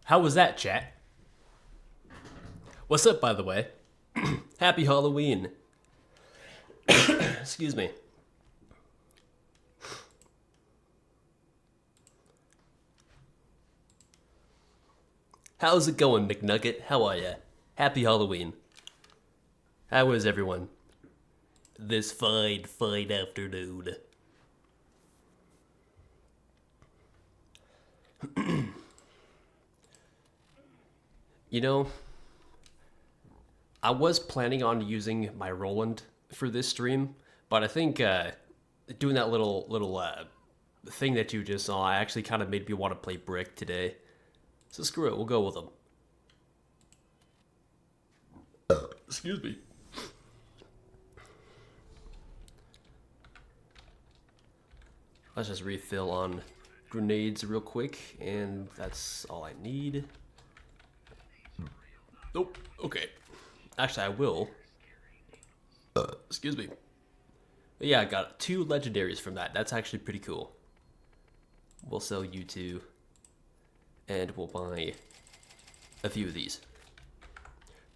How was that, chat? What's up, by the way? Happy Halloween. Excuse me. How's it going, McNugget? How are ya? Happy Halloween. How is everyone? This fine afternoon. You know, I was planning on using my Roland for this stream, but I think doing that little thing that you just saw actually kind of made me want to play Brick today. So screw it, we'll go with them. Excuse me. Let's just refill on grenades real quick, and that's all I need. Nope, okay. Actually, I will. Excuse me. But yeah, I got 2 legendaries from that. That's actually pretty cool. We'll sell you 2. And we'll buy a few of these.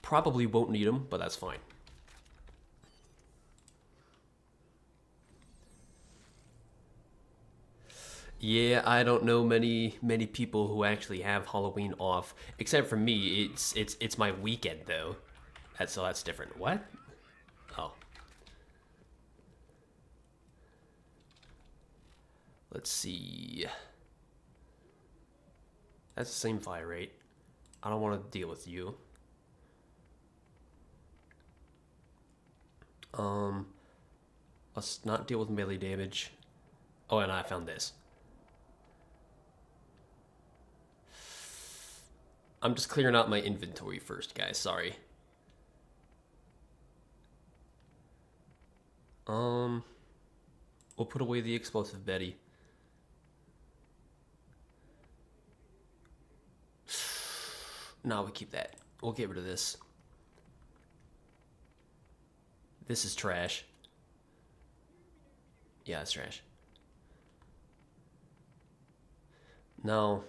Probably won't need them, but that's fine. Yeah, I don't know many people who actually have Halloween off, except for me. It's my weekend though, so that's different. What? Oh. Let's see. That's the same fire rate. I don't want to deal with you. Let's not deal with melee damage. Oh, and I found this. I'm just clearing out my inventory first, guys. Sorry. We'll put away the explosive Betty. No, we keep that. We'll get rid of this. This is trash. Yeah, it's trash. No,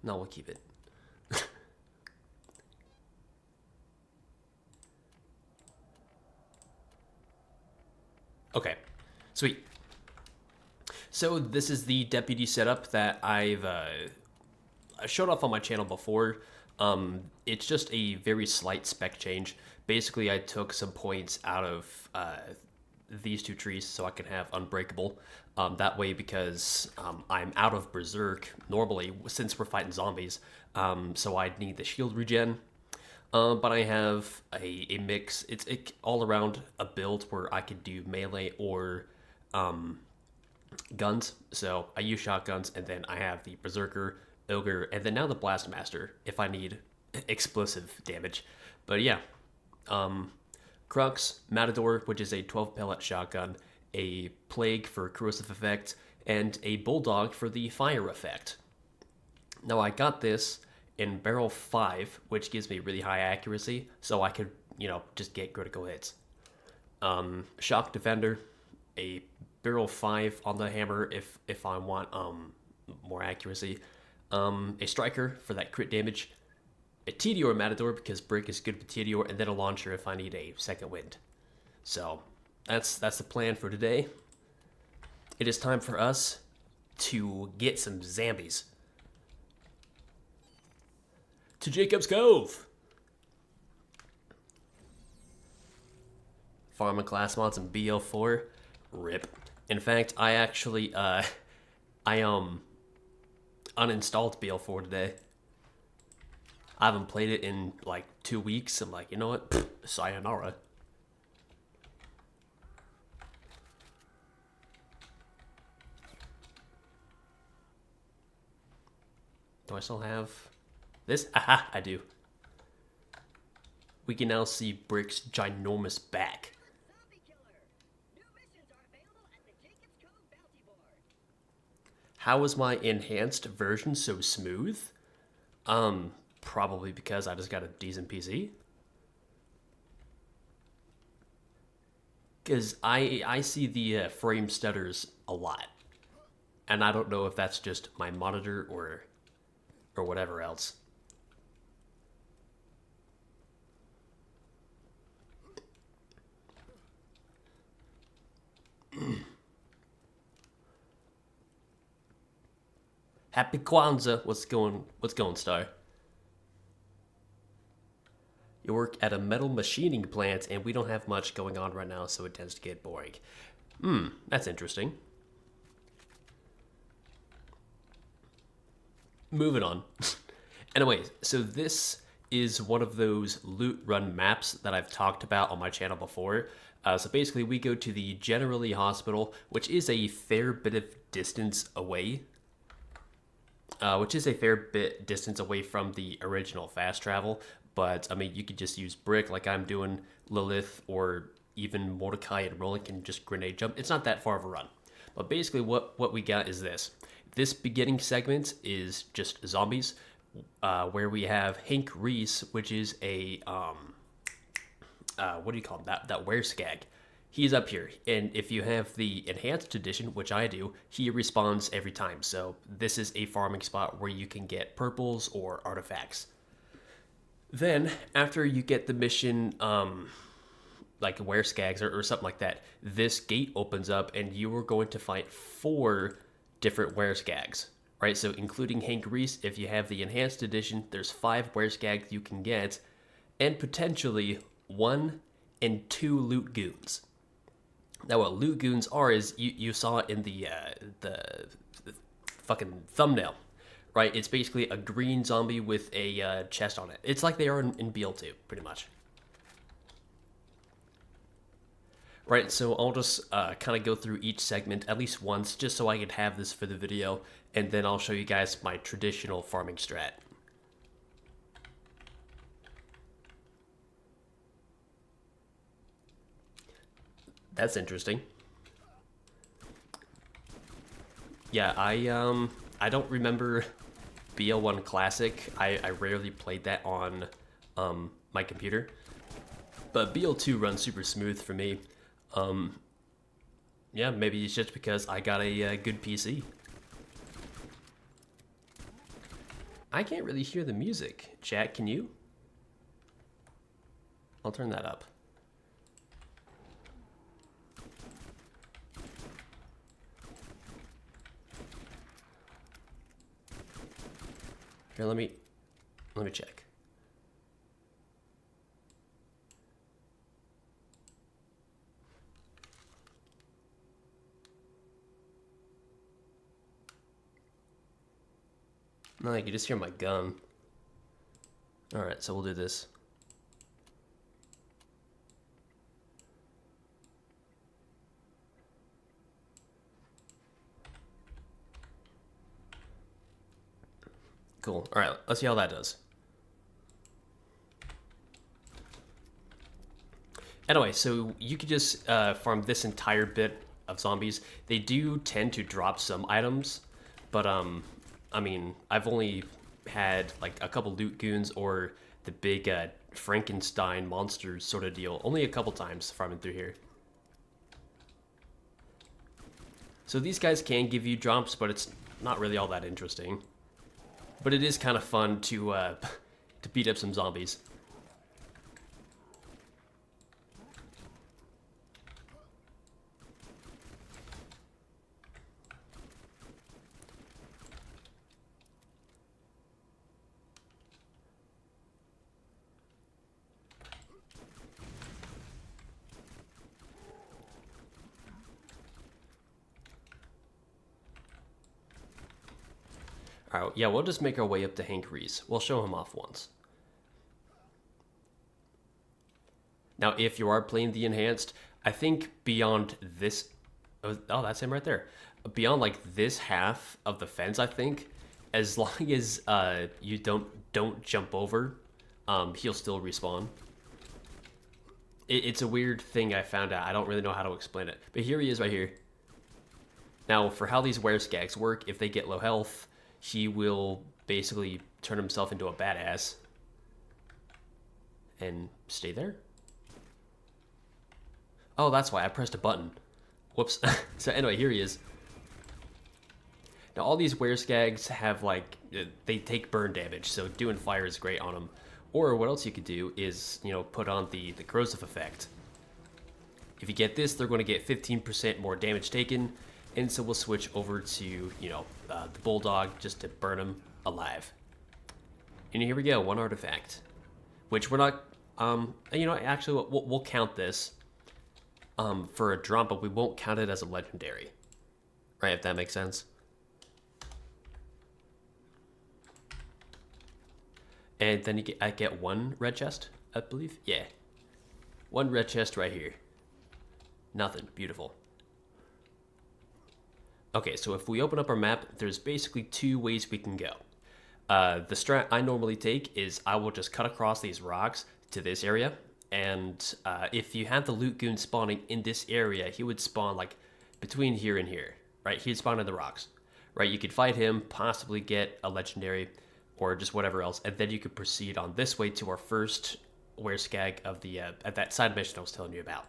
we'll keep it. Okay, sweet. So this is the deputy setup that I've showed off on my channel before. It's just a very slight spec change. Basically, I took some points out of these 2 trees so I can have Unbreakable. That way, because I'm out of Berserk normally since we're fighting zombies, so I'd need the shield regen. But I have a mix. It's all around a build where I could do melee or guns. So I use shotguns, and then I have the Berserker, Ogre, and then now the Blastmaster if I need explosive damage. But yeah, Crux, Matador, which is a 12 pellet shotgun, a Plague for corrosive effect, and a Bulldog for the fire effect. Now I got this in barrel 5, which gives me really high accuracy, so I could, just get critical hits. Shock Defender, a barrel 5 on the hammer if I want more accuracy. A Striker for that crit damage. A Tediore Matador because Brick is good with Tediore, and then a Launcher if I need a second wind. So that's the plan for today. It is time for us to get some Zambies. To Jacob's Cove. Farming class mods and BL4. RIP. In fact, I actually uninstalled BL4 today. I haven't played it in like 2 weeks. I'm like, you know what? Pfft, sayonara. Do I still have this? Aha, I do. We can now see Brick's ginormous back. How is my enhanced version so smooth? Probably because I just got a decent PC. Because I see the frame stutters a lot. And I don't know if that's just my monitor or whatever else. Happy Kwanzaa. What's going, Star? You work at a metal machining plant, and we don't have much going on right now, so it tends to get boring. That's interesting. Moving on. Anyway, so this is one of those loot run maps that I've talked about on my channel before. So basically, we go to the Generally Hospital, which is a fair bit of distance away. From the original fast travel. But, I mean, you could just use Brick like I'm doing, Lilith, or even Mordecai and Roland can just grenade jump. It's not that far of a run. But basically, what we got is this. This beginning segment is just zombies, where we have Hank Reese, which is a, what do you call him? That wereskag. He's up here, and if you have the Enhanced Edition, which I do, he respawns every time. So this is a farming spot where you can get purples or artifacts. Then, after you get the mission, like wereskags or something like that, this gate opens up, and you are going to fight 4 different wereskags, right? So including Hank Reese, if you have the Enhanced Edition, there's 5 wereskags you can get, and potentially 1 and 2 loot goons. Now, what loot goons are is you saw it in the fucking thumbnail, right? It's basically a green zombie with a chest on it. It's like they are in BL2, pretty much. Right, so I'll just kind of go through each segment at least once, just so I could have this for the video, and then I'll show you guys my traditional farming strat. That's interesting. Yeah, I don't remember BL1 Classic. I rarely played that on my computer, but BL2 runs super smooth for me. Yeah, maybe it's just because I got a good PC. I can't really hear the music. Chat, can you? I'll turn that up. Here, let me check. No, I can just hear my gun. Alright, so we'll do this. Cool. Alright, let's see how that does. Anyway, so you could just farm this entire bit of zombies. They do tend to drop some items, but I mean, I've only had like a couple loot goons or the big Frankenstein monsters sort of deal. Only a couple times farming through here. So these guys can give you jumps, but it's not really all that interesting. But it is kind of fun to beat up some zombies. Alright, yeah, we'll just make our way up to Hank Reese. We'll show him off once. Now, if you are playing the Enhanced, I think beyond this... Oh, that's him right there. Beyond, like, this half of the fence, I think, as long as you don't jump over, he'll still respawn. It's a weird thing I found out. I don't really know how to explain it. But here he is right here. Now, for how these wereskags work, if they get low health, he will basically turn himself into a badass and stay there. Oh, that's why I pressed a button. Whoops. So anyway, here he is. Now all these wereskags have like, they take burn damage, so doing fire is great on them. Or what else you could do is, you know, put on the corrosive effect. If you get this, they're going to get 15% more damage taken, And so we'll switch over to, the bulldog just to burn him alive. And here we go, 1 artifact. Which we're not, actually we'll count this for a drop, but we won't count it as a legendary. Right, if that makes sense. And then I get 1 red chest, I believe. Yeah. 1 red chest right here. Nothing. Beautiful. Okay, so if we open up our map, there's basically 2 ways we can go. The strat I normally take is I will just cut across these rocks to this area. And if you have the loot goon spawning in this area, he would spawn like between here and here. Right? He'd spawn in the rocks. Right? You could fight him, possibly get a legendary, or just whatever else. And then you could proceed on this way to our first wereskag of the at that side mission I was telling you about.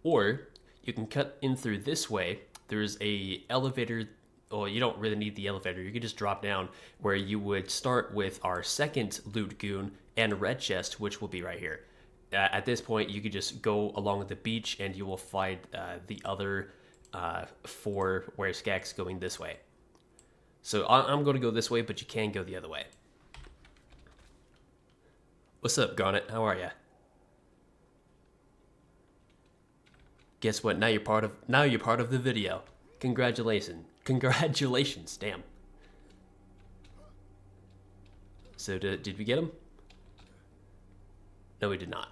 Or you can cut in through this way. There's a elevator. Well, you don't really need the elevator. You can just drop down where you would start with our second loot goon and red chest, which will be right here. At this point, you could just go along the beach and you will find the other 4 wereskags going this way. So I'm going to go this way, but you can go the other way. What's up, Garnet? How are ya? Guess what? Now you're part of the video. Congratulations. Congratulations. Damn. So did we get him? No, we did not.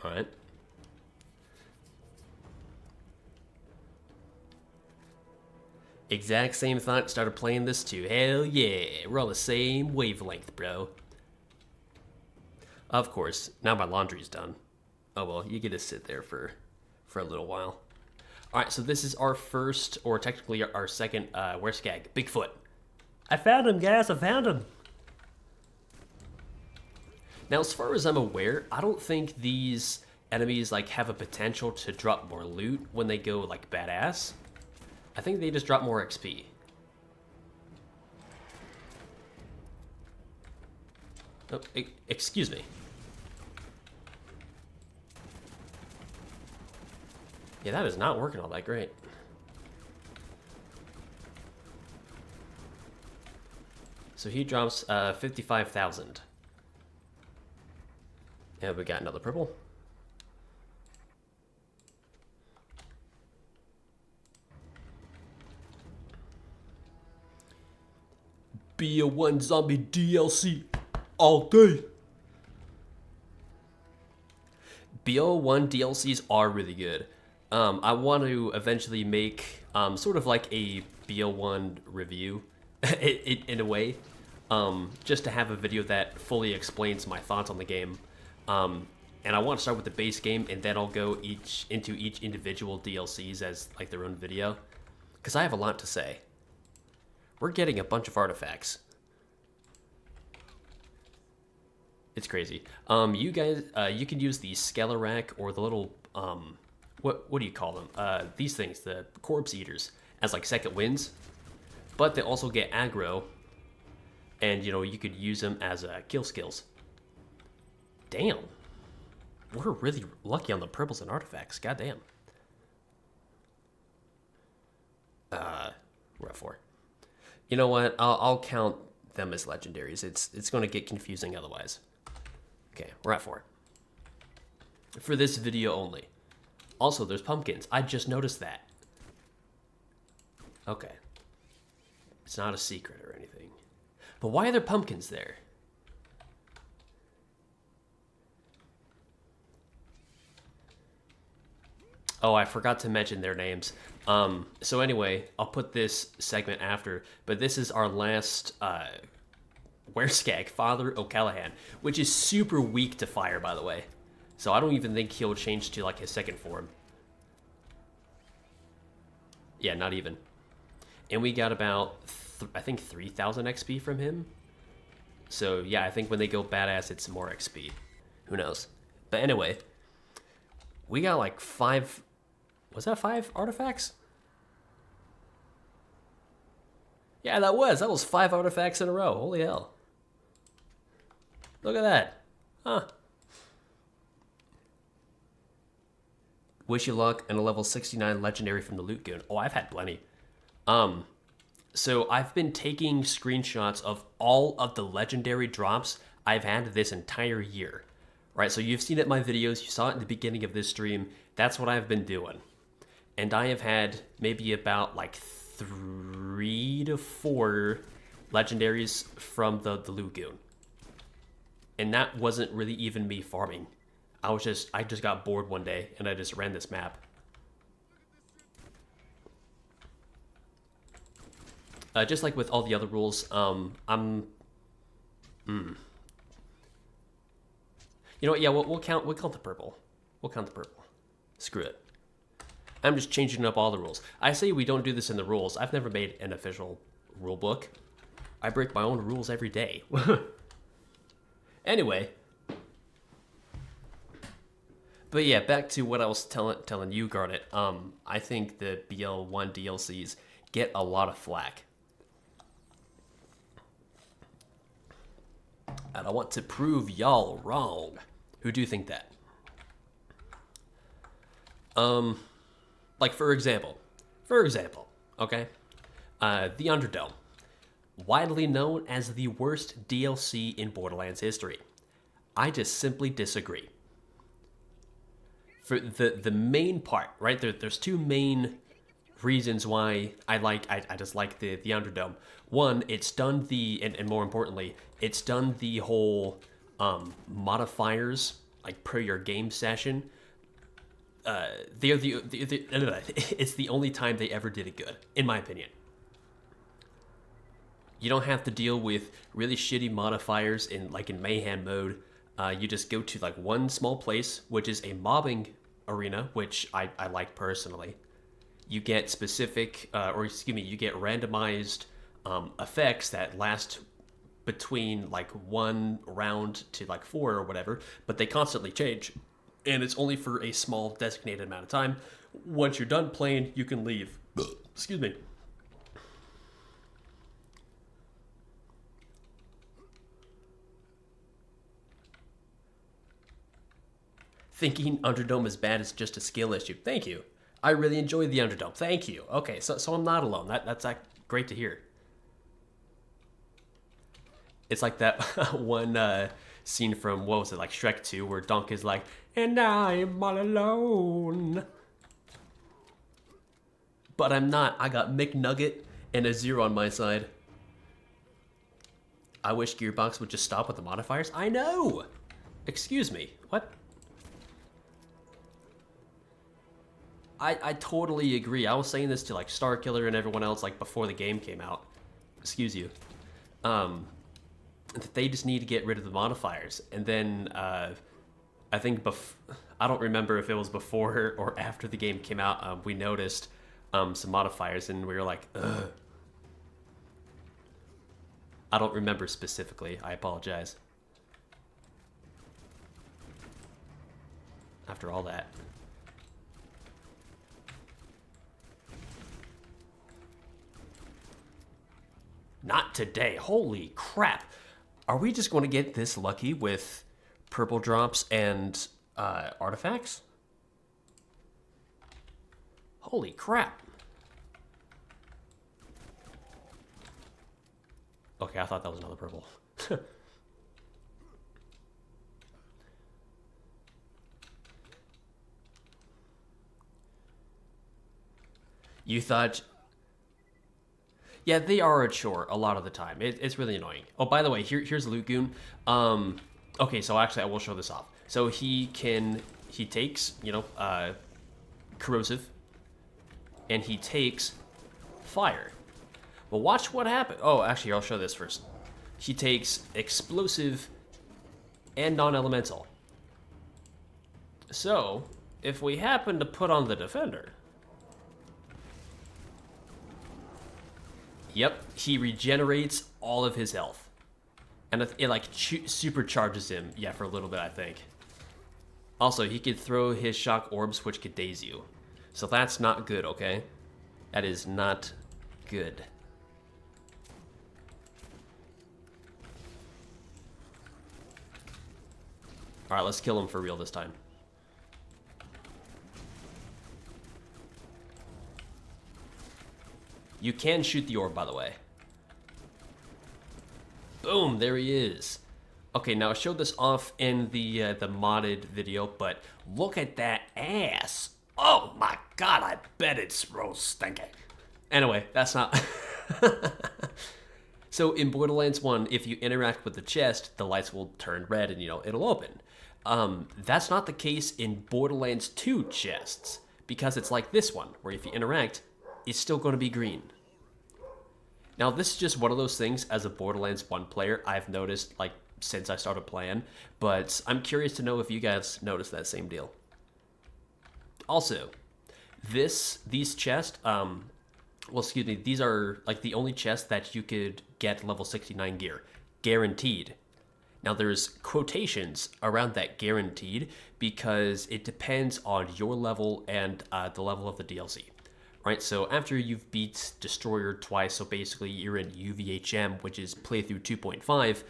All right. Exact same thought, started playing this too. Hell yeah, we're on the same wavelength, bro. Of course, now my laundry's done. Oh well, you get to sit there for a little while. Alright, so this is our first, or technically our second, wereskag, Bigfoot. I found him, guys, I found him! Now, as far as I'm aware, I don't think these enemies, like, have a potential to drop more loot when they go, like, badass. I think they just drop more XP. Oh, excuse me. Yeah, that is not working all that great. So he drops 55,000. And we got another purple. BO1 Zombie DLC all day. BO1 DLCs are really good. I want to eventually make sort of like a BO1 review in a way, just to have a video that fully explains my thoughts on the game. And I want to start with the base game, and then I'll go into each individual DLCs as like their own video, because I have a lot to say. We're getting a bunch of artifacts. It's crazy. You guys, you can use the Skelerack or the little, what do you call them? These things, the corpse eaters, as like second wins. But they also get aggro, and you could use them as kill skills. Damn. We're really lucky on the purples and artifacts. Goddamn. We're at 4. You know what? I'll count them as legendaries. It's going to get confusing otherwise. Okay, we're at 4. For this video only. Also, there's pumpkins. I just noticed that. Okay. It's not a secret or anything. But why are there pumpkins there? Oh, I forgot to mention their names. So anyway, I'll put this segment after, but this is our last wereskag, Father O'Callahan, which is super weak to fire, by the way. So I don't even think he'll change to like his second form. Yeah, not even. And we got about, I think 3,000 XP from him. So yeah, I think when they go badass, it's more XP. Who knows? But anyway, we got like 5, was that 5 artifacts? Yeah, that was 5 artifacts in a row. Holy hell. Look at that. Huh. Wish you luck and a level 69 legendary from the loot goon. Oh, I've had plenty. So I've been taking screenshots of all of the legendary drops I've had this entire year. Right, so you've seen it in my videos, you saw it in the beginning of this stream. That's what I've been doing. And I have had maybe about like 3 to 4 legendaries from the Lagoon. And that wasn't really even me farming. I just got bored one day and I just ran this map. Just like with all the other rules, You know what? Yeah, we'll count the purple. We'll count the purple. Screw it. I'm just changing up all the rules. I say we don't do this in the rules. I've never made an official rule book. I break my own rules every day. Anyway. But yeah, back to what I was telling you, Garnet. I think the BL1 DLCs get a lot of flack. And I want to prove y'all wrong. Who do you think that? Like for example, okay? The Underdome, widely known as the worst DLC in Borderlands history. I just simply disagree. For the main part, right? There's two main reasons why I just like the Underdome. One, it's done and more importantly, it's done the whole modifiers like per your game session. It's the only time they ever did it good, in my opinion. You don't have to deal with really shitty modifiers in Mayhem mode. You just go to like one small place, which is a mobbing arena, which I like personally. You get specific, you get randomized effects that last between like 1 round to like 4 or whatever, but they constantly change. And it's only for a small designated amount of time. Once you're done playing, you can leave. Excuse me. Thinking Underdome is bad is just a skill issue. Thank you. I really enjoy the Underdome. Thank you. Okay, so I'm not alone. That's great to hear. It's like that one scene from, what was it, like Shrek 2, where Donkey's like, and I'm all alone. But I'm not. I got McNugget and a 0 on my side. I wish Gearbox would just stop with the modifiers. I know! Excuse me. What? I totally agree. I was saying this to like Starkiller and everyone else like before the game came out. Excuse you. They just need to get rid of the modifiers. And then I think I don't remember if it was before or after the game came out. We noticed some modifiers and we were like, ugh. I don't remember specifically. I apologize. After all that. Not today. Holy crap. Are we just going to get this lucky with purple drops and artifacts? Holy crap. Okay, I thought that was another purple. You thought... Yeah, they are a chore a lot of the time. It's really annoying. Oh, by the way, here's Loot Goon. Okay, so actually I will show this off. So he takes, corrosive, and he takes fire. Well, watch what happens. Oh, actually, I'll show this first. He takes explosive and non-elemental. So, if we happen to put on the defender... Yep, he regenerates all of his health. And it like supercharges him, yeah, for a little bit, I think. Also, he could throw his shock orbs, which could daze you. So that's not good, okay? That is not good. Alright, let's kill him for real this time. You can shoot the orb, by the way. Boom, there he is. Okay, now I showed this off in the modded video, but look at that ass. Oh my god, I bet it's real stinky. Anyway, that's not... So in Borderlands 1, if you interact with the chest, the lights will turn red and, it'll open. That's not the case in Borderlands 2 chests, because it's like this one, where if you interact, it's still going to be green. Now, this is just one of those things as a Borderlands 1 player I've noticed, like, since I started playing, but I'm curious to know if you guys noticed that same deal. Also, these chests, well, excuse me, these are, like, the only chests that you could get level 69 gear. Guaranteed. Now, there's quotations around that guaranteed because it depends on your level and the level of the DLC. Right, so after you've beat Destroyer twice, so basically you're in UVHM, which is playthrough 2.5,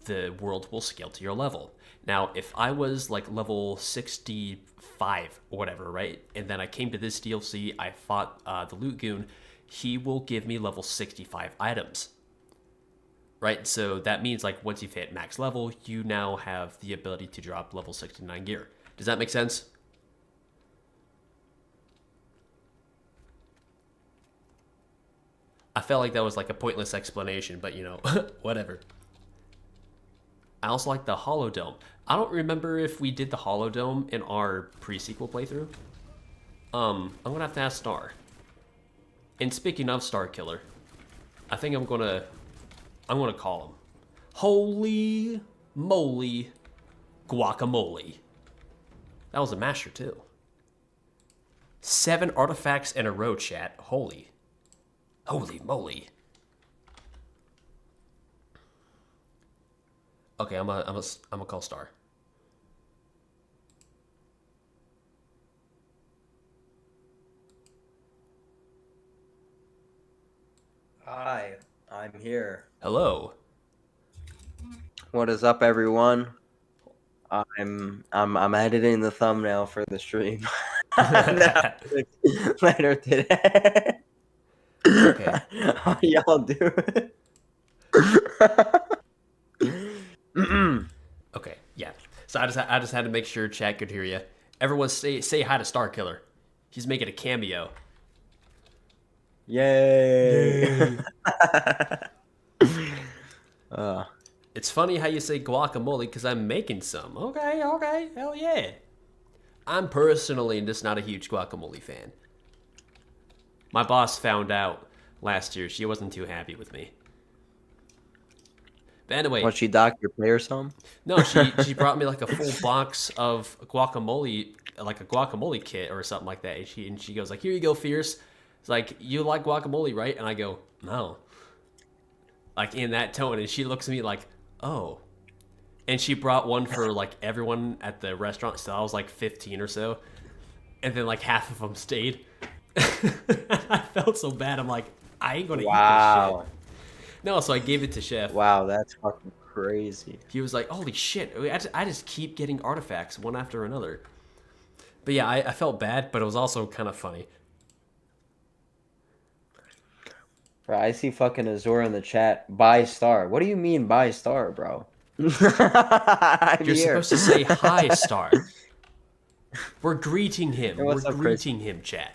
the world will scale to your level. Now, if I was like level 65 or whatever, right, and then I came to this DLC, I fought the Loot Goon, he will give me level 65 items. Right, so that means like once you've hit max level, you now have the ability to drop level 69 gear. Does that make sense? I felt like that was like a pointless explanation, but whatever. I also like the Holodome. I don't remember if we did the Holodome in our pre-sequel playthrough. I'm gonna have to ask Star. And speaking of Star Killer, I think I'm gonna call him. Holy moly guacamole. That was a master too. 7 artifacts in a row, chat. Holy moly. Okay, I'm gonna call Star. Hi, I'm here. Hello. What is up, everyone? I'm editing the thumbnail for the stream later today. Okay. How y'all doing? Okay, yeah. So I just had to make sure chat could hear you. Everyone say hi to Star Killer. He's making a cameo. Yay! It's funny how you say guacamole because I'm making some. Okay, hell yeah. I'm personally just not a huge guacamole fan. My boss found out last year. She wasn't too happy with me. But anyway. What, she docked your pay or something? No, she brought me like a full box of guacamole, like a guacamole kit or something like that. And she goes like, "Here you go, Fierce." It's like, "You like guacamole, right?" And I go, "No." Like in that tone, and she looks at me like, "Oh." And she brought one for like everyone at the restaurant. So I was like 15 or so, and then like half of them stayed. I felt so bad. I'm like, I ain't gonna eat this shit. No, so I gave it to Chef. Wow, that's fucking crazy. He was like, "Holy shit, I just keep getting artifacts one after another." But yeah, I felt bad, but it was also kind of funny. Bro, I see fucking Azor in the chat. Buy Star. What do you mean buy Star, bro? You're supposed to say hi, Star. We're greeting him. We're greeting him, chat.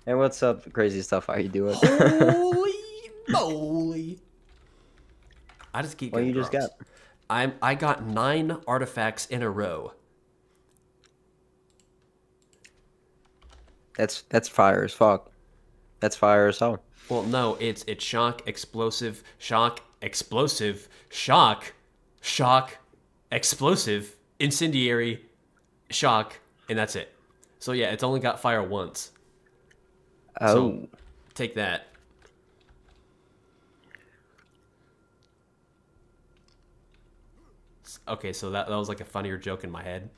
Hey, what's up, crazy stuff? How you doing? Holy moly! I just keep. What you just got? I got 9 artifacts in a row. That's fire as fuck. That's fire as hell. Well, no, it's shock, explosive, shock, explosive, shock, explosive, incendiary, shock, and that's it. So yeah, it's only got fire once. Oh. So, take that. Okay, so that was like a funnier joke in my head.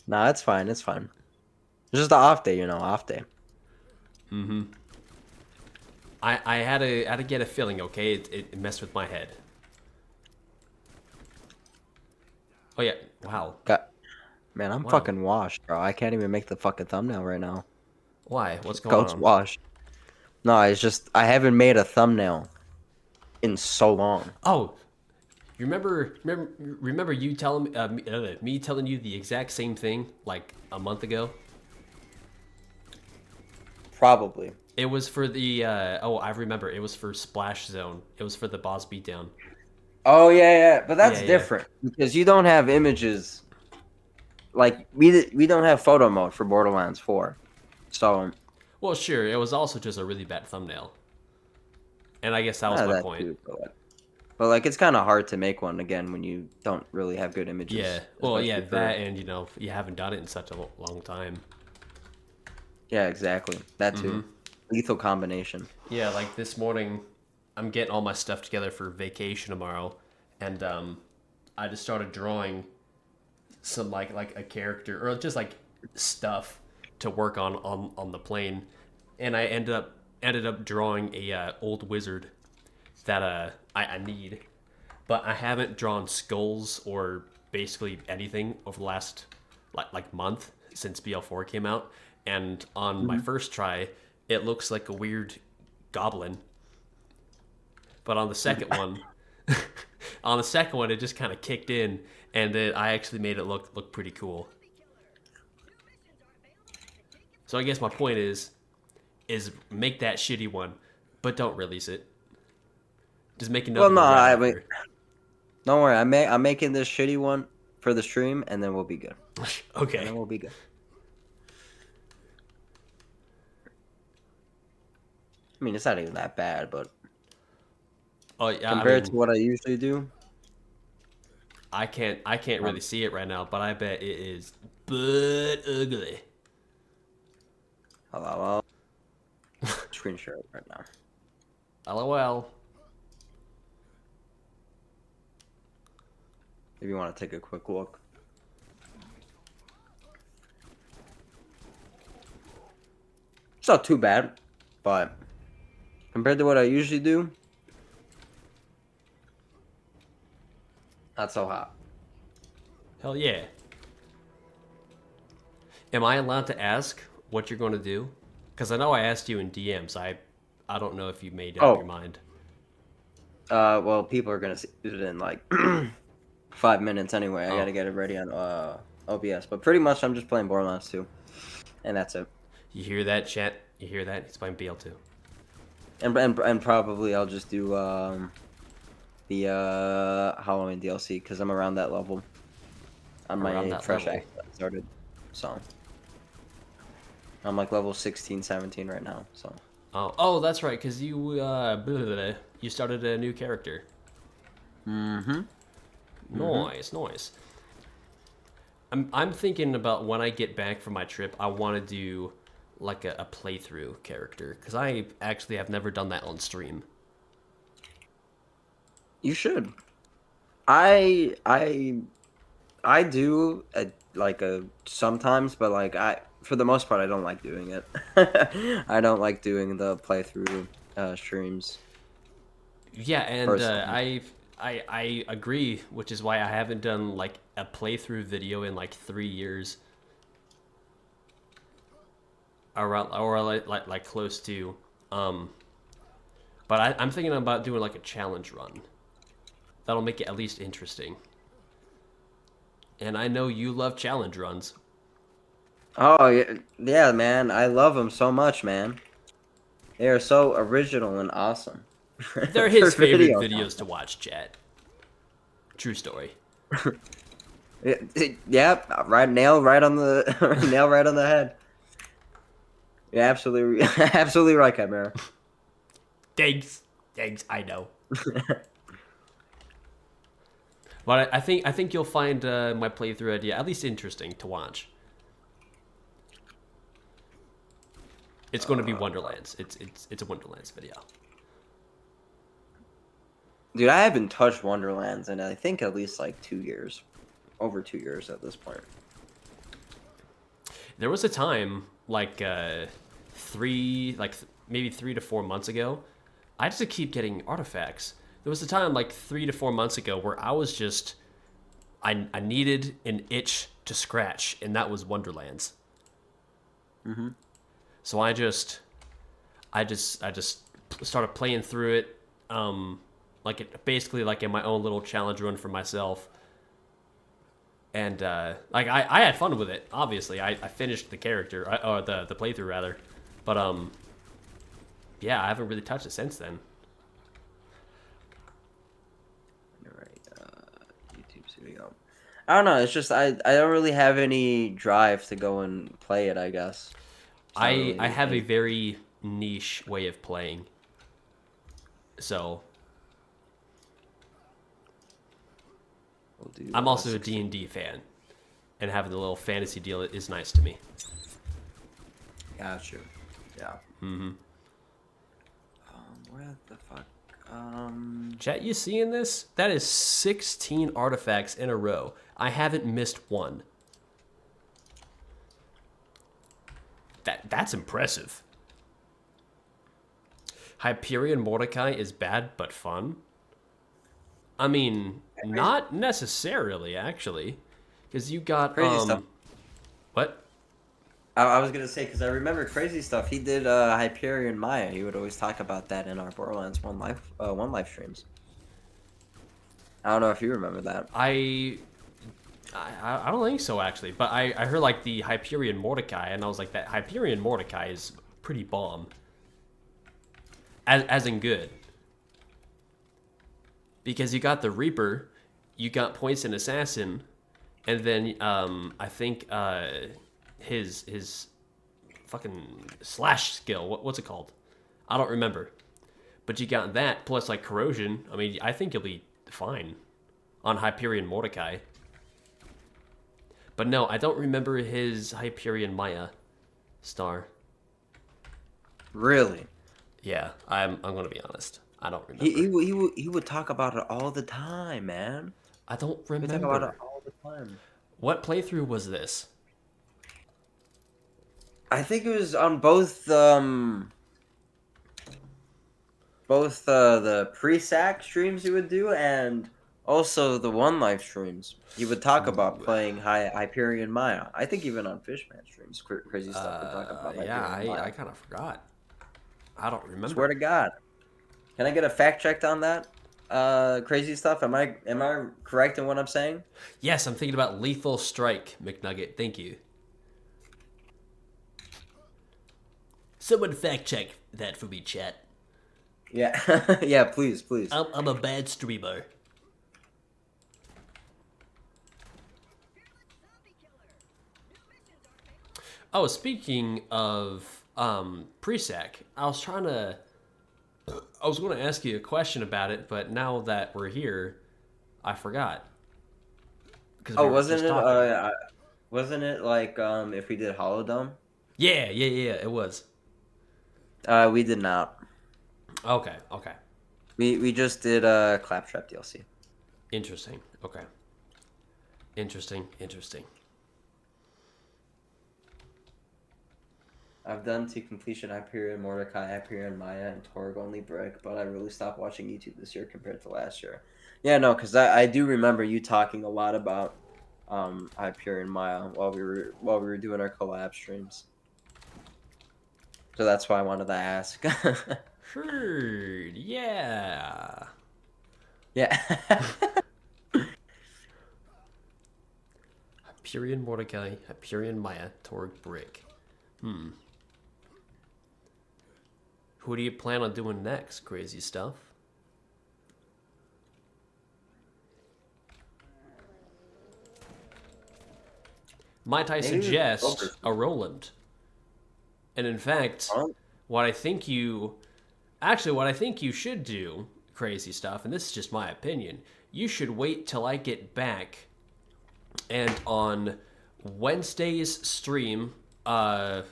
Nah, it's fine. It's fine. It's just an off day, off day. Mm-hmm. I had to get a feeling, okay? It messed with my head. Oh yeah, wow. Man, I'm Wow. fucking washed, bro. I can't even make the fucking thumbnail right now. Why? What's going Ghost on? washed. No, it's just I haven't made a thumbnail in so long. Oh, you remember you telling me telling you the exact same thing like a month ago? Probably. It was for the oh, I remember. It was for Splash Zone. It was for the boss beatdown. Oh yeah, but Yeah, that's yeah. different because you don't have images. Like we don't have photo mode for Borderlands 4. So Well, sure. It was also just a really bad thumbnail, and I guess that was my that point. too, but like it's kind of hard to make one again when you don't really have good Yeah. images, Well, yeah, especially for that and you haven't done it in such a long time. yeah, exactly. That Mm-hmm. too. Lethal combination. Yeah, like this morning, I'm getting all my stuff together for vacation tomorrow, and I just started drawing some like a character or just like stuff to work on the plane, and I ended up drawing a old wizard that I need, but I haven't drawn skulls or basically anything over the last like month since BL4 came out, and on my Mhm. first try, it looks like a weird goblin, but on the second one, on the second one, it just kind of kicked in, and I actually made it look pretty cool. So I guess my point is make that shitty one, but don't release it. Just make Well, another no, one right I mean, after. don't worry. I'm making this shitty one for the stream, and then we'll be good. And Okay. then we'll be good. I mean, it's not even that bad, but Oh yeah, I compared to mean, what I usually do, I can't really um, see it right now, but I bet it is but ugly. I'll screen share it right now. LOL. If you want to take a quick look. It's not too bad, but compared to what I usually do, not so hot. Hell yeah. Am I allowed to ask what you're going to do? Because I know I asked you in DMs. I don't know if you made up your Oh, mind. well, people are gonna see it in like 5 minutes anyway. I Oh, gotta get it ready on OBS, but pretty much I'm just playing Borderlands 2, and that's it. you hear that, chat? You hear that? He's playing BL2. And probably I'll just do the Halloween DLC because I'm around that level on Around my that fresh level. act that I started. So I'm like level 16, 17 right now. So Oh, that's right. Because you started a new character. mm-hmm. Mm-hmm. Nice, nice. I'm thinking about when I get back from my trip, I want to do like a playthrough character because I actually have never done that on stream. You should. I I I do like a sometimes, but like I for the most part I don't like doing it. I don't like doing the playthrough streams Yeah, and personally. I agree, which is why I haven't done like a playthrough video in like 3 years, or like close to. Um, but I'm thinking about doing like a challenge run. That'll make it at least interesting. And I know you love challenge runs. Oh yeah, yeah, man. I love them so much, man. They are so original and awesome They're for his favorite video videos to content. watch, chat. True story. Yep, right nail right on the nail right on the head. Yeah, absolutely, absolutely right, Chimera. Thanks, thanks. I know. But I think you'll find my playthrough idea at least interesting to watch. It's going to be Wonderlands. It's a Wonderlands video. Dude, I haven't touched Wonderlands in I think at least like 2 years, over 2 years at this point. There was a time like maybe 3 to 4 months ago. I just keep getting artifacts. There was a time like 3 to 4 months ago where I was just I needed an itch to scratch, and that was Wonderlands. Mm-hmm. So I just started playing through it, basically like in my own little challenge run for myself. And like I had fun with it. Obviously, I finished the character or the playthrough rather, but yeah, I haven't really touched it since then. All right, YouTube's video. I don't know. It's just I don't really have any drive to go and play it. I guess. It's not really I have a anything. very niche way of playing, so We'll do, I'm also a 16. D&D fan, and having the little fantasy deal is nice to me. Got you. Yeah. Mm-hmm. Where the fuck? Chat, you seeing this? That is 16 artifacts in a row. I haven't missed one. That's impressive. Hyperion Mordecai is bad but fun. I mean, not necessarily actually, because you got Crazy stuff. what? I was gonna say because I remember crazy stuff. He did Hyperion Maya. He would always talk about that in our Borderlands one live streams. I don't know if you remember that. I don't think so actually, but I heard like the Hyperion Mordecai, and I was like, that Hyperion Mordecai is pretty bomb. As in good. Because you got the Reaper, you got Poison Assassin, and then I think his fucking slash skill. What's it called? I don't remember. But you got that plus like corrosion. I mean, I think you'll be fine on Hyperion Mordecai. But no, I don't remember his Hyperion Maya star. Really? Yeah, I'm gonna be honest. I don't remember. He would talk about it all the time, man. I don't He would talk about it remember. all the time. What playthrough was this? I think it was on both the pre-sack streams he would do and also the one live streams. He would talk about Ooh. playing Hyperion Maya. I think even on Fishman streams, crazy stuff. Would talk about Yeah, Hyperion Maya. I kind of forgot. I don't remember. Swear to God. Can I get a fact checked on that? Crazy stuff. Am I correct in what I'm saying? Yes, I'm thinking about Lethal Strike, McNugget. Thank you. Someone fact check that for me, chat. Yeah, yeah. Please. I'm a bad streamer. Oh, speaking of pre-sac, I was going to ask you a question about it, but now that we're here, I forgot. Oh, wasn't it like if we did Holodome? Yeah, it was. We did not. Okay. We just did Claptrap DLC. Interesting. Okay. Interesting. I've done to completion Hyperion Mordecai, Hyperion Maya, and Torg only Brick, but I really stopped watching YouTube this year compared to last year. Yeah, no, because I do remember you talking a lot about Hyperion Maya while we were doing our collab streams. So that's why I wanted to ask. Heard. Yeah. Yeah. Hyperion Mordecai, Hyperion Maya, Torg Brick. Who do you plan on doing next? Crazy stuff. Might I suggest a Roland? And in fact, what I think you should do, crazy stuff, and this is just my opinion, you should wait till I get back, and on Wednesday's stream, what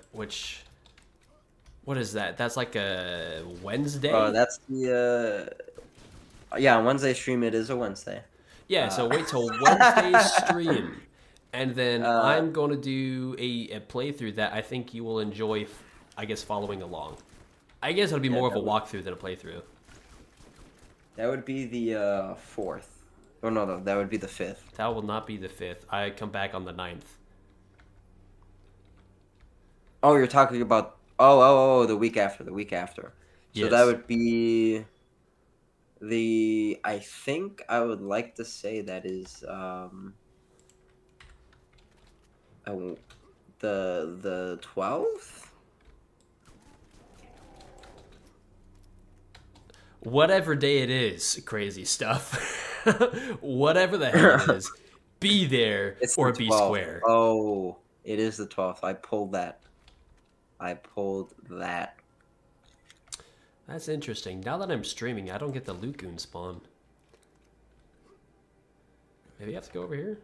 is that? That's like a Wednesday? That's the yeah, on Wednesday stream it is a Wednesday. Yeah, so wait till Wednesday's stream. And then I'm going to do a playthrough that I think you will enjoy, I guess, following along. I guess it'll be more of a walkthrough than a playthrough. That would be the 4th. Oh no, that would be the 5th. That will not be the 5th. I come back on the 9th. Oh, you're talking about oh, the week after, the week after. So that Yes. would be I think I would like to say that is oh, the 12th? Whatever day it is, crazy stuff. Whatever the hell it is, be there It's the or be 12th. square. Oh, it is the 12th. I pulled that. I pulled that. That's interesting. Now that I'm streaming, I don't get the Lucoon spawn. Maybe I have to go over here?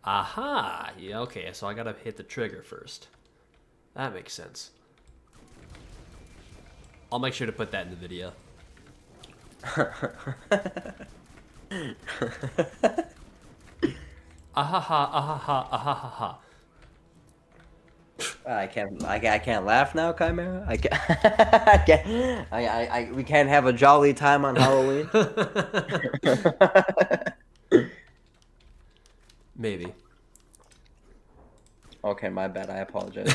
Aha! Yeah, okay, so I gotta hit the trigger first. That makes sense. I'll make sure to put that in the video. Ahaha, ahaha, ahaha. I can't laugh now, Chimera. I can't. I can't. We can't have a jolly time on Halloween. Maybe. Okay, my bad. I apologize.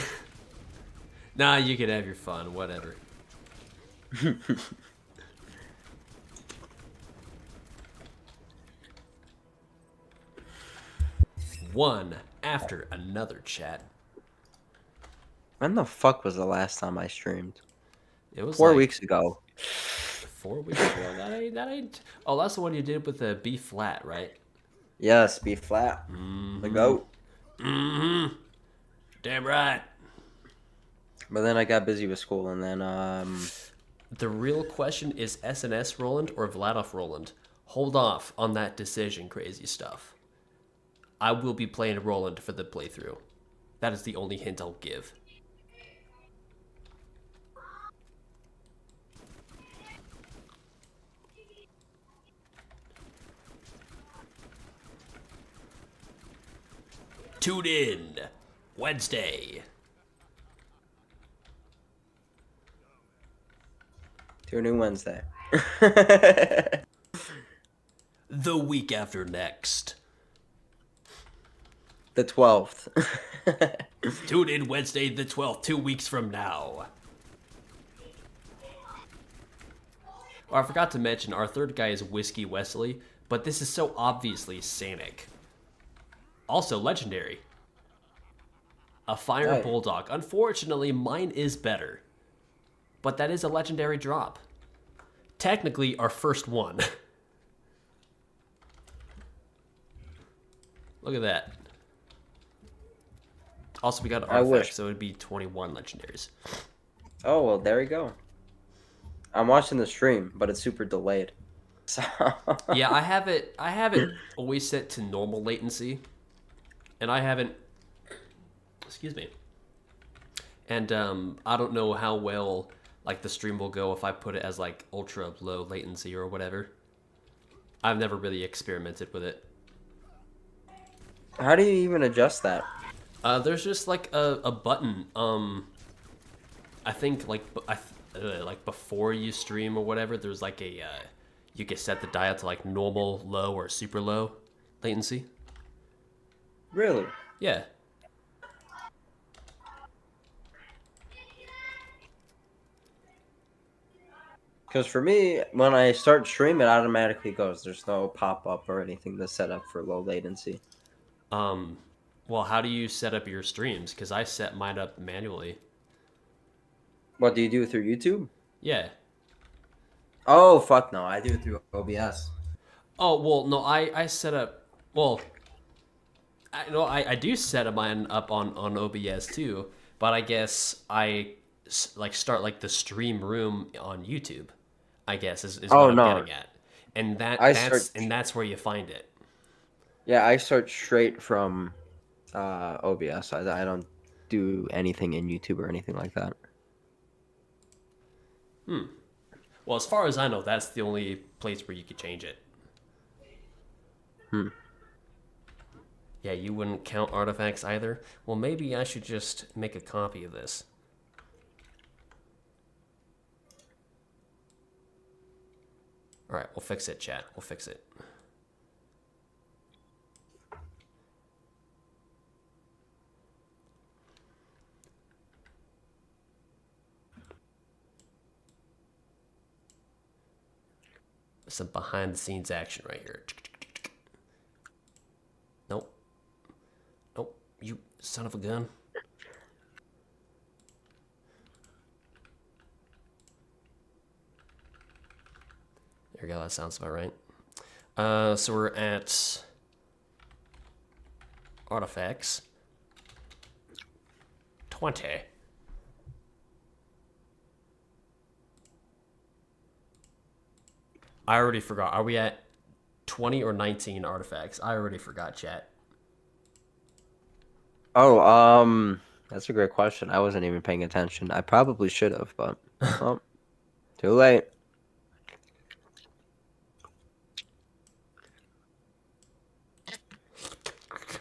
Nah, you can have your fun, whatever. One after another, chat. When the fuck was the last time I streamed? It was 4 like weeks ago. 4 weeks ago. That ain't. Oh, that's the one you did with the B flat, right? Yes, B flat. The goat. Mm-hmm. Damn right. But then I got busy with school, and then The real question is SNS Roland or Vladov Roland. Hold off on that decision, crazy stuff. I will be playing Roland for the playthrough. That is the only hint I'll give. Tune in Wednesday. tune in Wednesday. The week after next. The 12th. Tune in Wednesday the 12th, 2 weeks from now. Oh, I forgot to mention, our third guy is Whiskey Wesley, but this is so obviously Sanic. Also legendary. A Fire Hey. Bulldog. Unfortunately, mine is better. But that is a legendary drop. Technically, our first one. Look at that. Also, we got an I wish. artifact, so it would be 21 legendaries. Oh, well, there you go. I'm watching the stream, but it's super delayed. So Yeah, I have it always set to normal latency. And I haven't, excuse me. And I don't know how well like the stream will go if I put it as like ultra low latency or whatever. I've never really experimented with it. How do you even adjust that? There's just like a button. I think like like before you stream or whatever, there's like a you can set the dial to like normal, low, or super low latency. Really? Yeah. Because for me, when I start stream, it automatically goes. There's no pop-up or anything to set up for low latency. Well, how do you set up your streams? Because I set mine up manually. What do you do through YouTube? Yeah. Oh, fuck no. I do it through OBS. Oh, well, no, I set up, well, I do set mine up on OBS too, but I guess I like start like the stream room on YouTube, I guess is Oh, what I'm no. getting at. And that's where you find it. Yeah, I start straight from OBS. I don't do anything in YouTube or anything like that. Well, as far as I know, that's the only place where you could change it. Yeah, you wouldn't count artifacts either? Well, maybe I should just make a copy of this. Alright, we'll fix it, chat. We'll fix it. some behind the scenes action right here. Nope. Nope. You son of a gun. There we go. That sounds about right. So we're at artifacts. 20. I already forgot. Are we at 20 or 19 artifacts? I already forgot, chat. Oh, that's a great question. I wasn't even paying attention. I probably should have, but well, too late.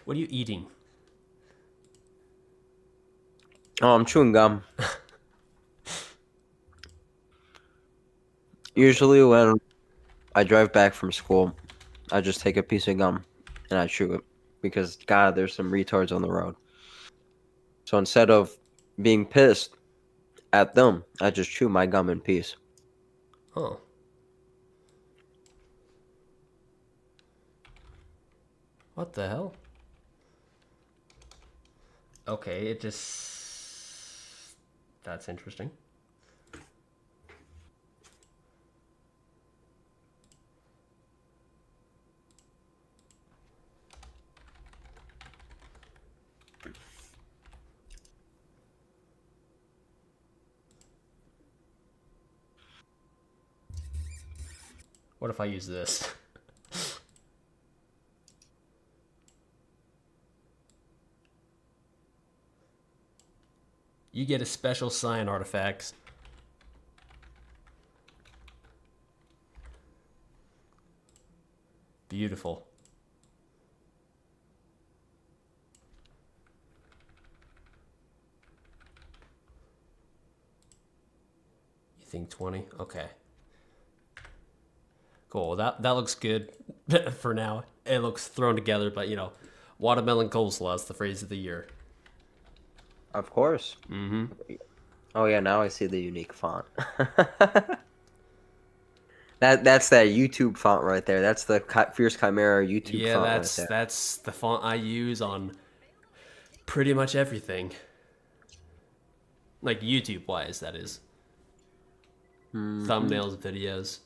What are you eating? Oh, I'm chewing gum. Usually when I drive back from school, I just take a piece of gum and I chew it because God, there's some retards on the road. So instead of being pissed at them, I just chew my gum in peace. Oh. What the hell? Okay, it just... That's interesting. What if I use this? You get a special sign artifacts. Beautiful. You think 20? Okay. Cool. That looks good for now. It looks thrown together, but you know, watermelon coleslaw is the phrase of the year. Of course. Mm-hmm. Oh yeah, now I see the unique font. That's that YouTube font right there. That's the Fierce Chimera YouTube Yeah, font right there. that's the font I use on pretty much everything. Like YouTube wise, that is. Thumbnails, videos.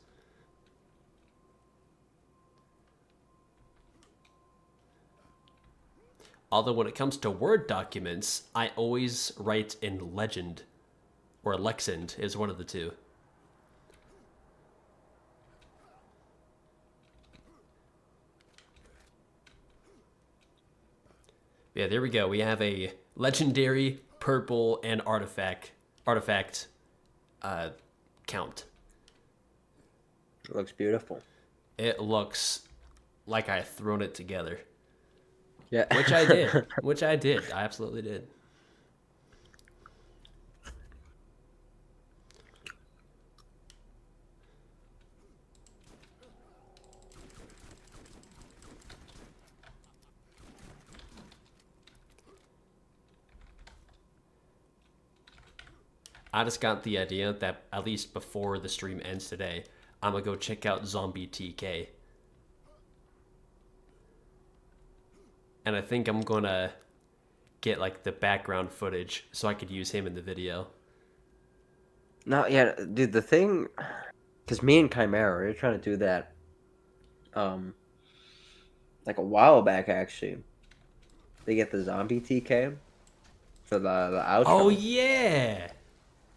Although when it comes to Word documents, I always write in Legend. Or Lexend is one of the two. Yeah, there we go. We have a legendary, purple, and artifact count. It looks beautiful. It looks like I've thrown it together. Yeah. Which I did. Which I did. I absolutely did. I just got the idea that at least before the stream ends today, I'm gonna go check out Zombie TK. And I think I'm gonna get like the background footage so I could use him in the video. No, yeah, dude, the thing, because me and Chimera, we were trying to do that, like a while back actually. They get the zombie TK for the outro. Oh yeah!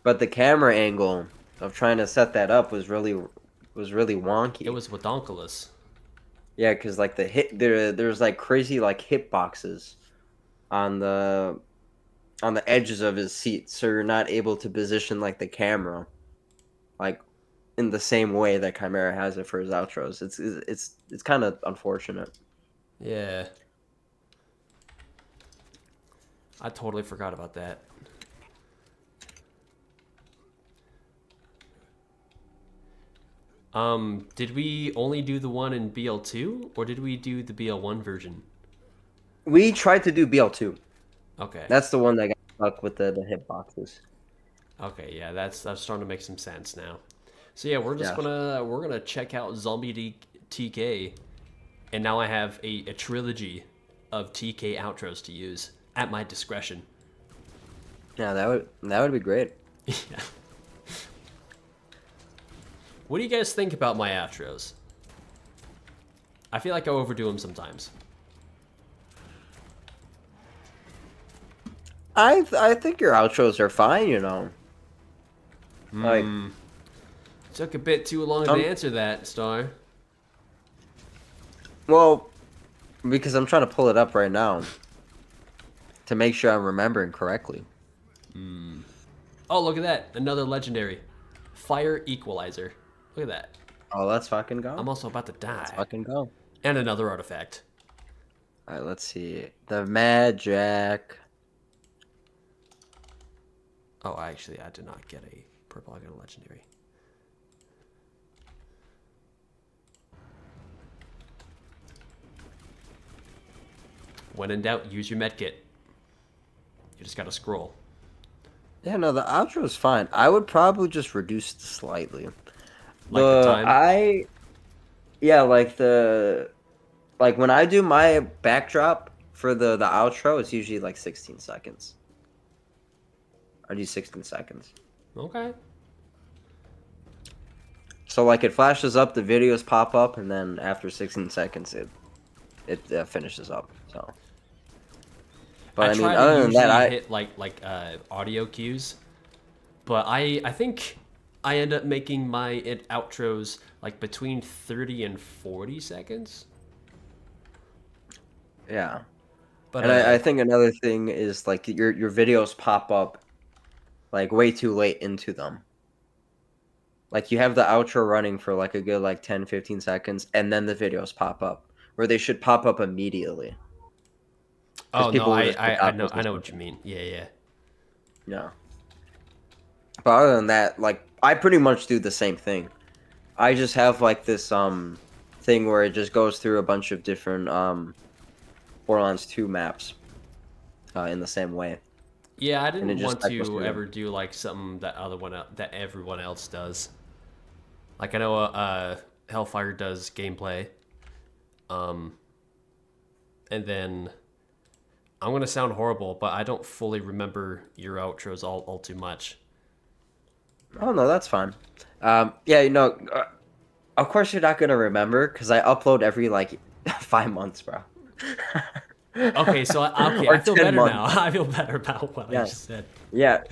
But the camera angle of trying to set that up was really wonky. It was Wodonkulus. Yeah, because like there's like crazy like hitboxes on the edges of his seat, so you're not able to position like the camera like in the same way that Chimera has it for his outros. It's kind of unfortunate. Yeah. I totally forgot about that. Did we only do the one in BL2 or did we do the BL1 version? We tried to do BL2. Okay. That's the one that got stuck with the hitboxes. Okay, yeah, that's starting to make some sense now. So yeah, Yeah. we're gonna check out TK, and now I have a trilogy of TK outros to use at my discretion. Yeah, that would be great. Yeah. What do you guys think about my outros? I feel like I overdo them sometimes. I think your outros are fine, you know. Like Took a bit too long some to answer that, Star. well, because I'm trying to pull it up right now to make sure I'm remembering correctly. Oh, look at that. Another legendary. Fire Equalizer. Look at that. Oh, let's fucking go. I'm also about to Let's die. fucking go. And another artifact. All right, let's see. The Mad Jack. Oh, actually, I did not get a purple. I got a legendary. When in doubt, use your medkit. You just gotta scroll. Yeah, no, the outro is fine. I would probably just reduce it slightly. Like the time? Yeah, like when I do my backdrop for the outro, it's usually like 16 seconds. I do 16 seconds. Okay. So like it flashes up, the videos pop up, and then after 16 seconds, it finishes up. So, but I mean, try to other than usually that, I hit audio cues, but I think I end up making my outros like between 30 and 40 seconds. yeah. But And I think another thing is like your videos pop up like way too late into them. Like you have the outro running for like a good like 10, 15 seconds, and then the videos pop up, where they should pop up immediately. Because oh no, people will just pick out I know what you mean. Yeah, yeah. Yeah. But other than that, like I pretty much do the same thing. I just have like this thing where it just goes through a bunch of different Borderlands 2 maps in the same way. Yeah, I And it didn't just want cycles to through them. ever do like something that everyone else does. Like I know Hellfire does gameplay. Um and then I'm gonna sound horrible, but I don't fully remember your outros all too much. Oh no, that's fine. Yeah, of course you're not gonna remember because I upload every like 5 months, bro. Okay, so I Or feel 10 better months. now. I feel better about what I Yeah, just said. yeah,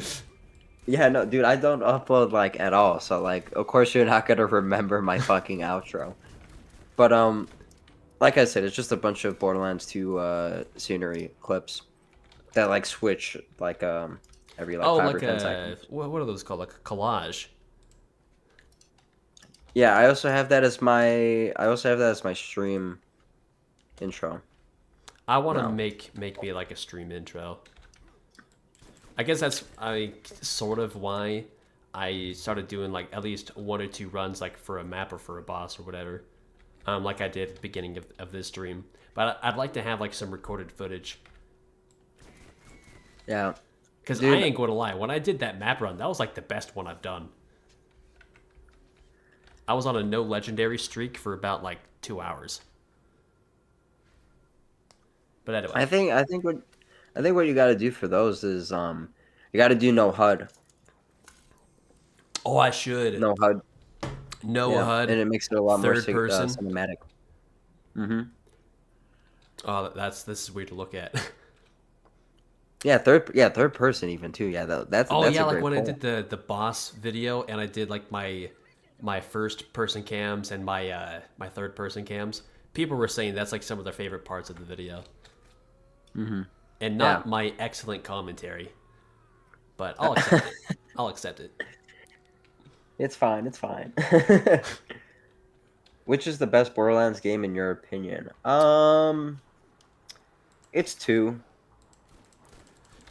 yeah. No, dude, I don't upload like at all. So like, of course you're not gonna remember my fucking outro. But like I said, it's just a bunch of Borderlands 2 scenery clips that like switch like every like Oh, 5 or 10 seconds. what are those called? Like a collage. Yeah, I also have that as my stream intro. I want to No. make me like a stream intro. I guess that's sort of why I started doing like at least one or two runs like for a map or for a boss or whatever. Like I did at the beginning of this stream. But I'd like to have like some recorded footage. Yeah. Because I Dude, ain't going to lie, when I did that map run, that was like the best one I've done. I was on a no legendary streak for about like 2 hours. But anyway. I think what you got to do for those is you got to do no HUD. Oh, I should. No HUD. No Yeah, and HUD, it makes it a lot more third person. cinematic. Mhm. Oh, this is weird to look at. Yeah, third person even too. Yeah, that's Oh that's yeah, a like great when I pull. did the boss video and I did like my first person cams and my third person cams. People were saying that's like some of their favorite parts of the video. Mhm. And Yeah. not my excellent commentary. But I'll accept it. I'll accept it. It's fine. It's fine. Which is the best Borderlands game in your opinion? It's two.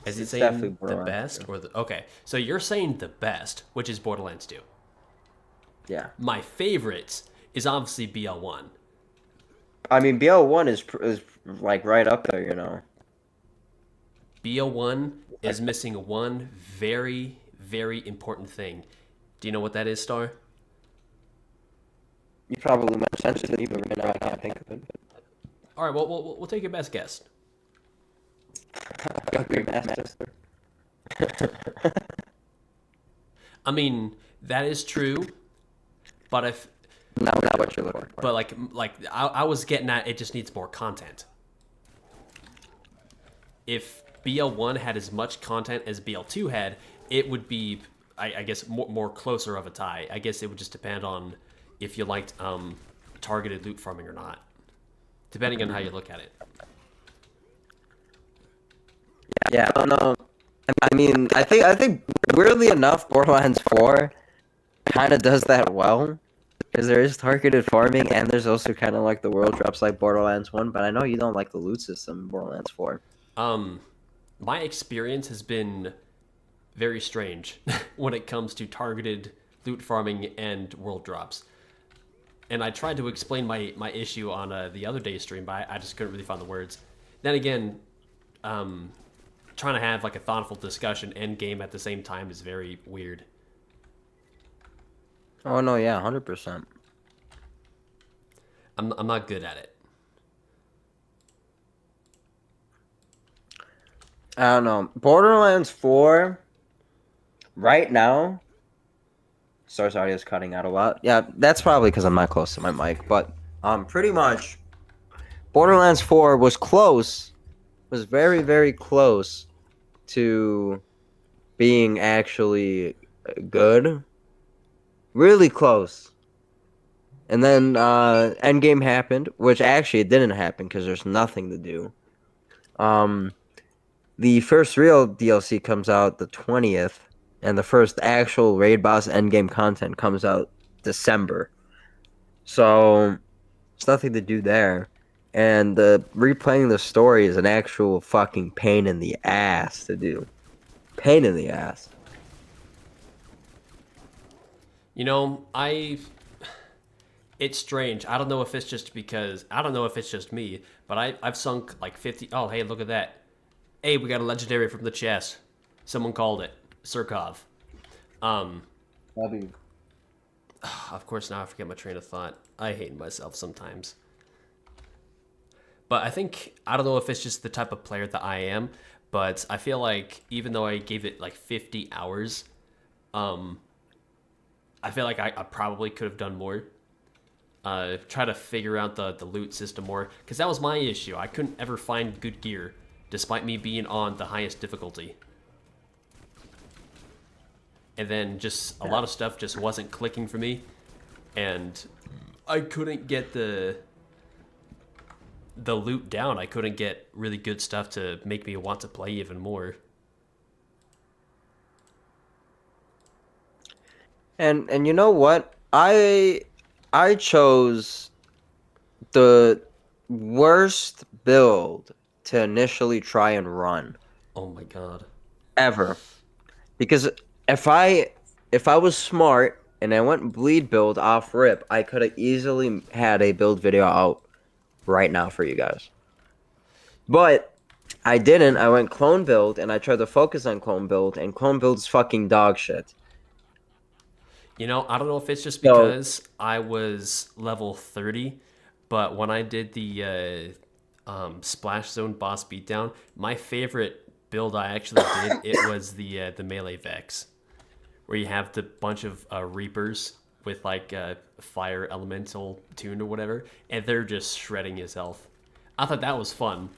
Is it It's definitely saying the Borderlands best 2. or the okay? So you're saying the best, which is Borderlands 2. Yeah. My favorites is obviously BL1. I mean, BL1 is like right up there, you know. BL1 Like, is missing one very, very important thing. Do you know what that is, Star? You probably mentioned it to me, but right now I can't think of it. All right, well, we'll take your best guess. Great master. I mean, that is true, but if Not what you're looking for. but I was getting at, it just needs more content. If BL1 had as much content as BL2 had, it would be, I guess, more closer of a tie. I guess it would just depend on if you liked targeted loot farming or not, depending on how you look at it. Yeah, I don't know. I mean, I think weirdly enough, Borderlands 4 kind of does that well. Because there is targeted farming, and there's also kind of like the world drops like Borderlands 1, but I know you don't like the loot system in Borderlands 4. My experience has been very strange when it comes to targeted loot farming and world drops. And I tried to explain my issue on the other day's stream, but I just couldn't really find the words. Then again, trying to have like a thoughtful discussion end game at the same time is very weird. Oh, no, yeah, 100%. I'm not good at it. I don't know. Borderlands 4, right now, Star's audio is cutting out a lot. Yeah, that's probably because I'm not close to my mic, but pretty much, Borderlands 4 was close, was very, very close to being actually good. Really close. And then Endgame happened, which actually it didn't happen because there's nothing to do. The first real DLC comes out the 20th, and the first actual raid boss endgame content comes out December. So there's nothing to do there. And replaying the story is an actual fucking pain in the ass to do. Pain in the ass. You know, it's strange. I don't know if it's just me, but I've sunk like 50. Oh, hey, look at that. Hey, we got a legendary from the chest. Someone called it. Surkov. Bobby. Of course, now I forget my train of thought. I hate myself sometimes. But I don't know if it's just the type of player that I am, but I feel like even though I gave it like 50 hours, I feel like I probably could have done more. Try to figure out the loot system more, because that was my issue. I couldn't ever find good gear, despite me being on the highest difficulty. And then just a lot of stuff just wasn't clicking for me, and I couldn't get the loot down. I couldn't get really good stuff to make me want to play even more. And you know what? I chose the worst build to initially try and run Oh my god. ever. Because if I was smart and I went bleed build off rip, I could have easily had a build video out right now for you guys. But I didn't. I went clone build and I tried to focus on clone build, and clone build's fucking dog shit. You know, I don't know if it's just because I was level 30, but when I did the Splash Zone boss beatdown, my favorite build I actually did, it was the melee Vex, where you have the bunch of Reapers with like fire elemental tuned or whatever, and they're just shredding his health. I thought that was fun,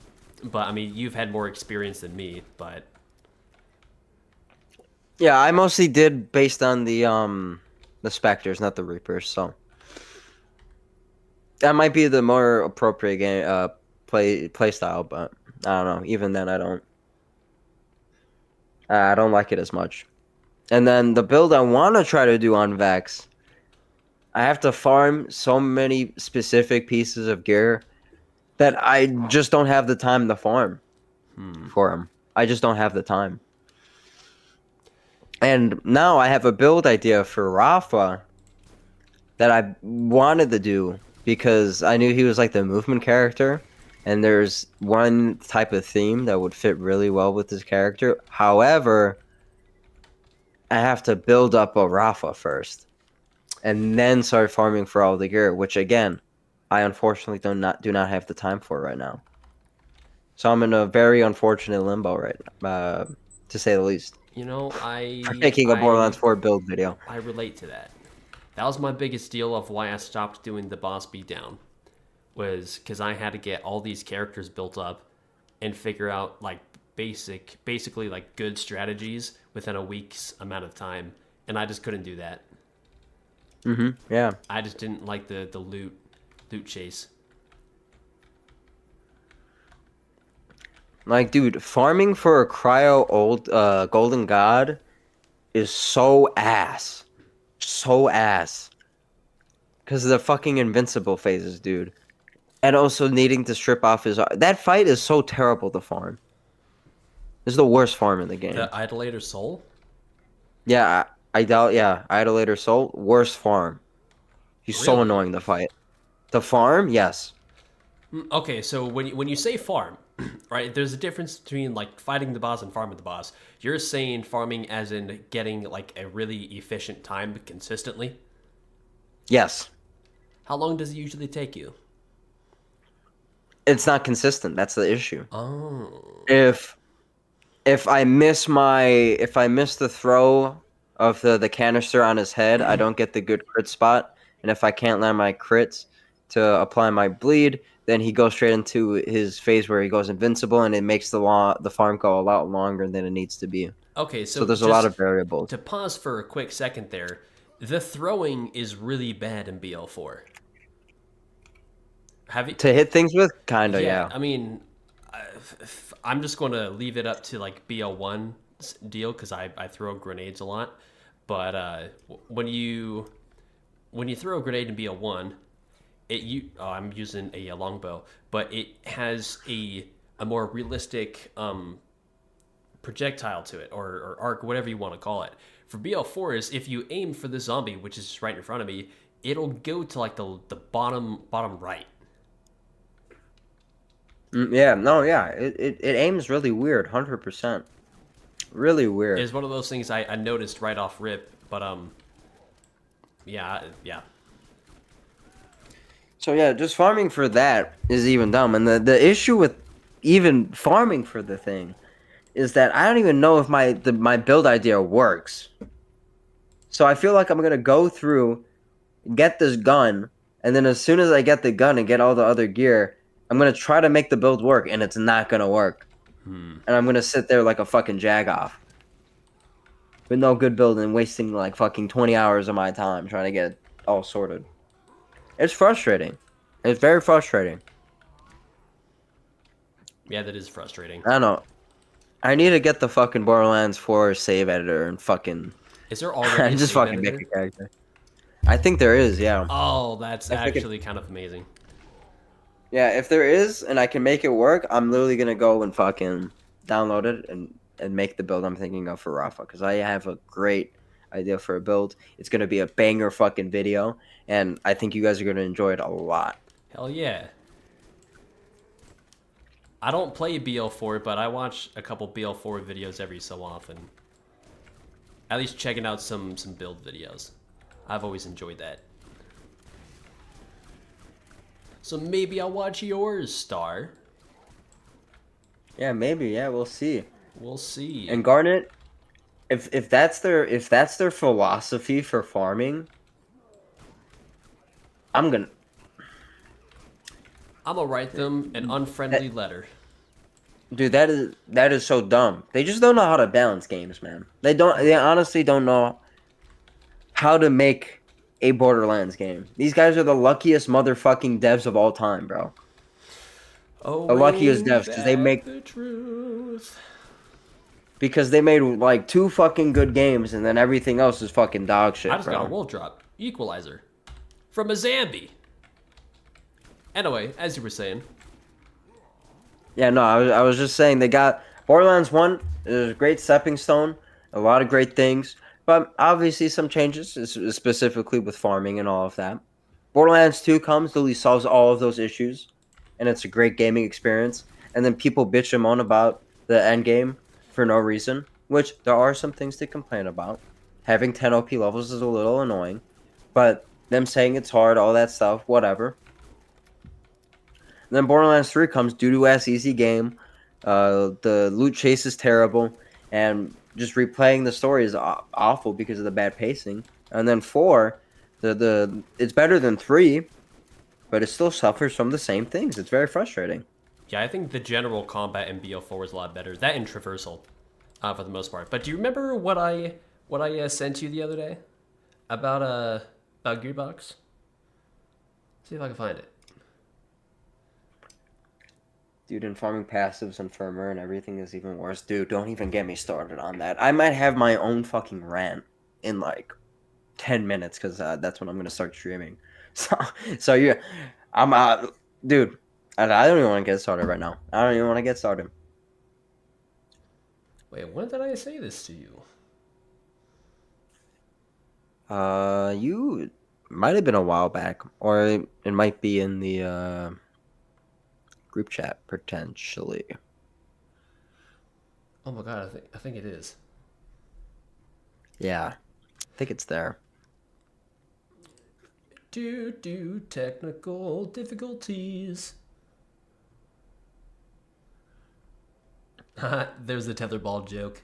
but I mean, you've had more experience than me, but... Yeah, I mostly did based on the Spectres, not the Reapers, so that might be the more appropriate game play style, but I don't know. Even then, I don't like it as much. And then the build I want to try to do on Vex, I have to farm so many specific pieces of gear that I just don't have the time to farm for them. I just don't have the time. And now I have a build idea for Rafa that I wanted to do because I knew he was like the movement character, and there's one type of theme that would fit really well with his character. However, I have to build up a Rafa first. and then start farming for all the gear, which again, I unfortunately do not have the time for right now. So I'm in a very unfortunate limbo right now, to say the least. You know, For making a Borderlands 4 build video. I relate to that. That was my biggest deal of why I stopped doing the boss beatdown, was because I had to get all these characters built up and figure out like basically like good strategies within a week's amount of time, and I just couldn't do that. Yeah. I just didn't like the loot chase. Like, dude, farming for a cryo old golden god is so ass. So ass. Because of the fucking invincible phases, dude. And also needing to strip off his... That fight is so terrible to farm. This is the worst farm in the game. The Idolator Soul? Yeah, I doubt... Yeah, Idolator Soul, worst farm. He's so Really? annoying to fight. The farm? Yes. Okay, so when you say farm, right, there's a difference between like fighting the boss and farming the boss. You're saying farming as in getting like a really efficient time consistently? Yes. How long does it usually take you? It's not consistent. That's the issue. Oh. If I miss the throw of the canister on his head, I don't get the good crit spot. And if I can't land my crits to apply my bleed, then he goes straight into his phase where he goes invincible, and it makes the farm go a lot longer than it needs to be. Okay, So there's a lot of variables. To pause for a quick second there, the throwing is really bad in BL4. Have you? To hit things with, kinda, yeah. I mean, I'm just going to leave it up to like BL1 deal because I throw grenades a lot. But when you throw a grenade in BL1, I'm using a longbow, but it has a more realistic projectile to it, or arc, whatever you want to call it. For BL4 is if you aim for the zombie, which is right in front of me, it'll go to like the bottom right. Yeah, no, yeah. It aims really weird, 100%. Really weird. It's one of those things I noticed right off rip, but yeah. So yeah, just farming for that is even dumb. And the issue with even farming for the thing is that I don't even know if my build idea works. So I feel like I'm gonna go through, get this gun, and then as soon as I get the gun and get all the other gear, I'm gonna try to make the build work, and it's not gonna work. And I'm gonna sit there like a fucking jagoff with no good build and wasting like fucking 20 hours of my time trying to get it all sorted. It's frustrating. It's very frustrating. Yeah, that is frustrating. I don't know. I need to get the fucking Borderlands 4 save editor and fucking... Is there already a just save fucking editor? make a character. I think there is, yeah. Oh, that's I think actually kind of amazing. Yeah, if there is and I can make it work, I'm literally gonna go and fucking download it and make the build I'm thinking of for Rafa. Because I have a great idea for a build. It's gonna be a banger fucking video. And I think you guys are gonna enjoy it a lot. Hell yeah. I don't play BL4, but I watch a couple BL4 videos every so often. At least checking out some build videos. I've always enjoyed that. So maybe I'll watch yours, Star. Yeah, maybe. Yeah, we'll see. We'll see. And Garnet, if that's their philosophy for farming, I'm gonna write them an unfriendly letter. Dude, that is so dumb. They just don't know how to balance games, man. They honestly don't know how to make a Borderlands game. These guys are the luckiest motherfucking devs of all time, bro. Oh, The luckiest devs because they make the truth. because they made like 2 fucking good games and then everything else is fucking dog shit, I just bro. got a roll drop. Equalizer. From a Zambie. Anyway, as you were saying. Yeah, no, I was just saying they got Borderlands 1 is a great stepping stone, a lot of great things, but obviously some changes, specifically with farming and all of that. Borderlands 2 comes, literally solves all of those issues, and it's a great gaming experience. And then people bitch and moan about the end game for no reason, which there are some things to complain about. Having 10 OP levels is a little annoying, But them saying it's hard, all that stuff, whatever. And then Borderlands 3 comes, doo-doo ass easy game. The loot chase is terrible, and just replaying the story is awful because of the bad pacing. And then 4, it's better than 3, but it still suffers from the same things. It's very frustrating. Yeah, I think the general combat in BO4 is a lot better. That and traversal, for the most part. But do you remember what I sent you the other day about Gearbox? See if I can find it. Dude, and farming passives and firmware and everything is even worse. Dude, don't even get me started on that. I might have my own fucking rant in like 10 minutes because that's when I'm gonna start streaming. So yeah, I'm dude. I don't even want to get started right now. I don't even want to get started. Wait, when did I say this to you? You might have been a while back, or it might be in the group chat potentially. Oh my god, I think it is. Yeah, I think it's there. Due to technical difficulties. There's the tetherball joke.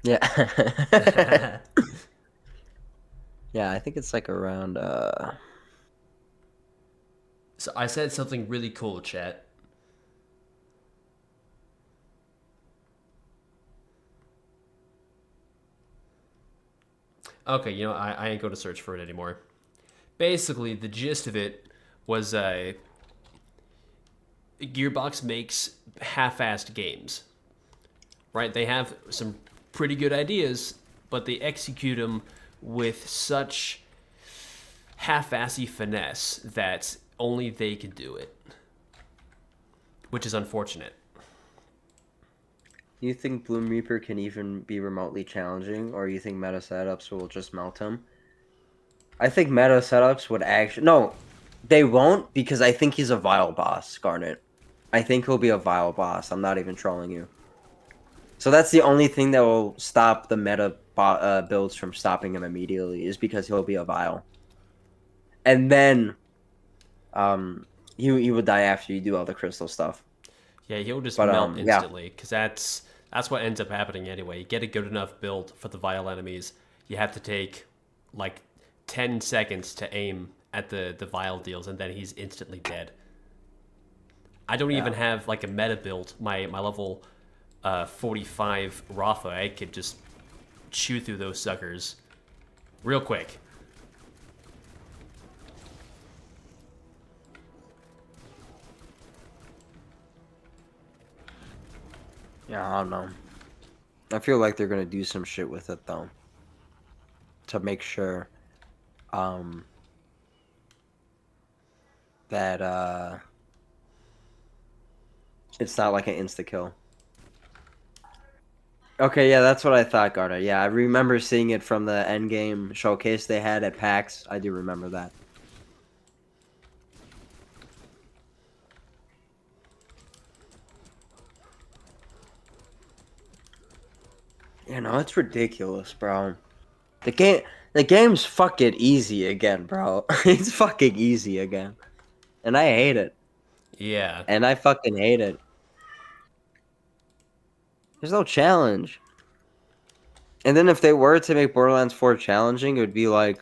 Yeah. Yeah, I think it's like around So I said something really cool, chat. Okay, you know, I ain't going to search for it anymore. Basically, the gist of it was Gearbox makes half-assed games, right? They have some pretty good ideas, but they execute them with such half-assy finesse that only they can do it, which is unfortunate. You think Bloom Reaper can even be remotely challenging, or you think meta setups will just melt him? I think meta setups would actually... No, they won't, because I think he's a vile boss, Garnet. I think he'll be a vile boss. I'm not even trolling you. So that's the only thing that will stop the meta builds from stopping him immediately, is because he'll be a vile. And then he would die after you do all the crystal stuff. Yeah, he'll just melt instantly, because that's what ends up happening anyway. You get a good enough build for the vile enemies, you have to take like 10 seconds to aim at the vile deals, and then he's instantly dead. I don't even have like a meta build. My level 45 Rafa, I could just chew through those suckers real quick. Yeah, I don't know. I feel like they're gonna do some shit with it though, to make sure that it's not like an insta kill. Okay, yeah, that's what I thought, Garda. Yeah, I remember seeing it from the endgame showcase they had at PAX. I do remember that. You know, it's ridiculous, bro. The game's fucking easy again, bro. It's fucking easy again. And I hate it. Yeah. And I fucking hate it. There's no challenge. And then if they were to make Borderlands 4 challenging, it would be like,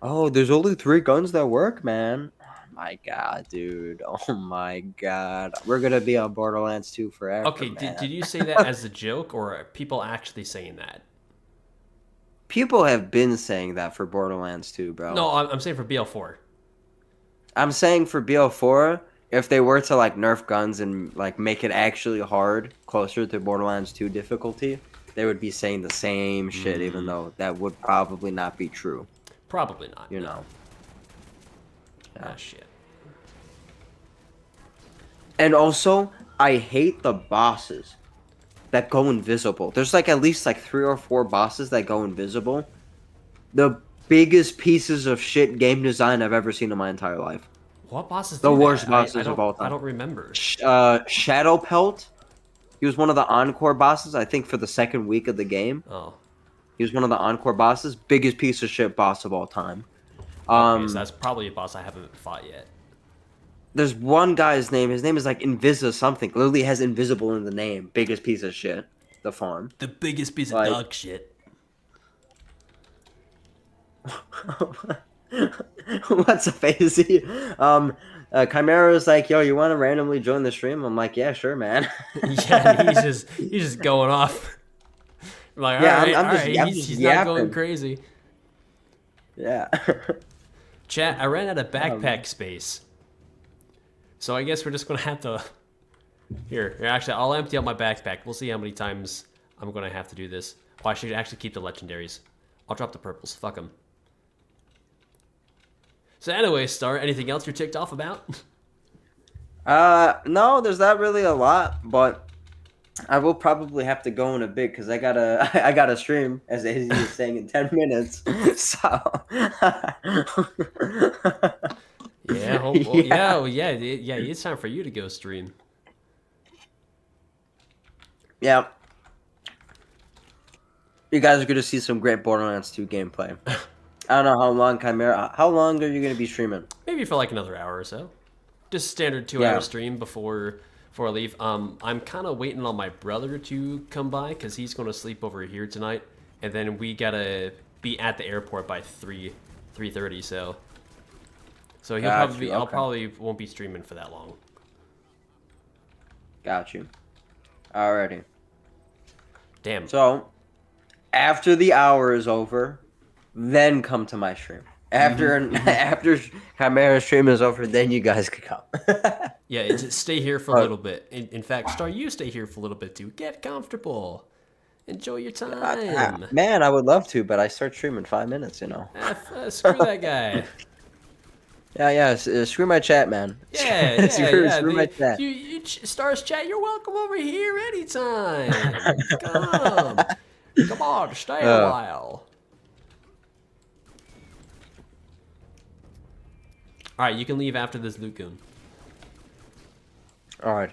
oh, there's only 3 guns that work, man. Oh my god, dude. Oh my god. We're gonna be on Borderlands 2 forever, Okay, man. did you say that as a joke, or are people actually saying that? People have been saying that for Borderlands 2, bro. No, I'm saying for BL4. I'm saying for BL4, if they were to like nerf guns and like make it actually hard, closer to Borderlands 2 difficulty, they would be saying the same shit, even though that would probably not be true. Probably not. You know. Ah, shit. And also, I hate the bosses that go invisible. There's like at least like 3 or 4 bosses that go invisible. The biggest pieces of shit game design I've ever seen in my entire life. What bosses The do worst that? bosses of all time. I don't remember. Shadow Pelt. He was one of the encore bosses, I think, for the second week of the game. Oh. He was one of the Encore bosses. Biggest piece of shit boss of all time. Okay, so that's probably a boss I haven't fought yet. There's one guy's name. His name is like Invisa something. Literally has invisible in the name. Biggest piece of shit. The farm. The biggest piece of Like- dog shit. What's a phasey? Chimera was like, "Yo, you want to randomly join the stream?" I'm like, "Yeah, sure, man." Yeah, he's just going off. I'm like, Yeah, all right, I'm all just- right, I'm he's just not going yapping. crazy. Yeah. Chat, I ran out of backpack space. So I guess we're just gonna have to... Here, actually, I'll empty out my backpack. We'll see how many times I'm gonna have to do this. Oh, I should actually keep the legendaries. I'll drop the purples. Fuck them. So anyway, Star, anything else you're ticked off about? No, there's not really a lot, but I will probably have to go in a bit because I gotta stream as he was saying in 10 minutes. So Yeah, yeah, it's time for you to go stream. Yeah. You guys are gonna see some great Borderlands 2 gameplay. I don't know how long, Chimera. How long are you gonna be streaming? Maybe for like another hour or so. Just standard 2-hour stream before I leave. I'm kind of waiting on my brother to come by because he's going to sleep over here tonight, and then we gotta be at the airport by 3:30. So he'll I'll probably won't be streaming for that long. Got you. Alrighty. Damn. So after the hour is over, then come to my stream. After Chimera's stream is over, then you guys can come. Yeah, stay here for a little bit. In fact, Star, you stay here for a little bit too. Get comfortable. Enjoy your time. Man, I would love to, but I start streaming in 5 minutes, you know. Screw that guy. Yeah, screw my chat, man. Yeah, screw my chat. Star's chat, you're welcome over here anytime. Come on, stay a while. All right, you can leave after this loot goon. All right.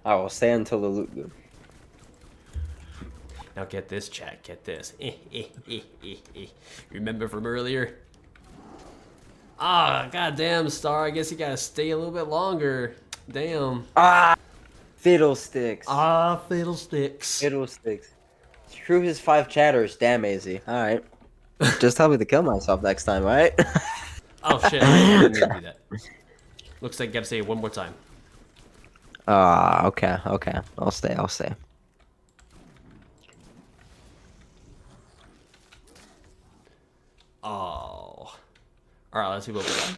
I will stay until the loot goon. Now get this, chat. Get this. Remember from earlier? Ah, goddamn, Star. I guess you gotta stay a little bit longer. Damn. Fiddlesticks. Fiddlesticks. Fiddlesticks. Screw his 5 chatters. Damn, easy. All right. Just tell me to kill myself next time, all right? Oh shit! I didn't mean to do that. Looks like I gotta say it one more time. Okay. I'll stay. Oh. All right, let's see what we got.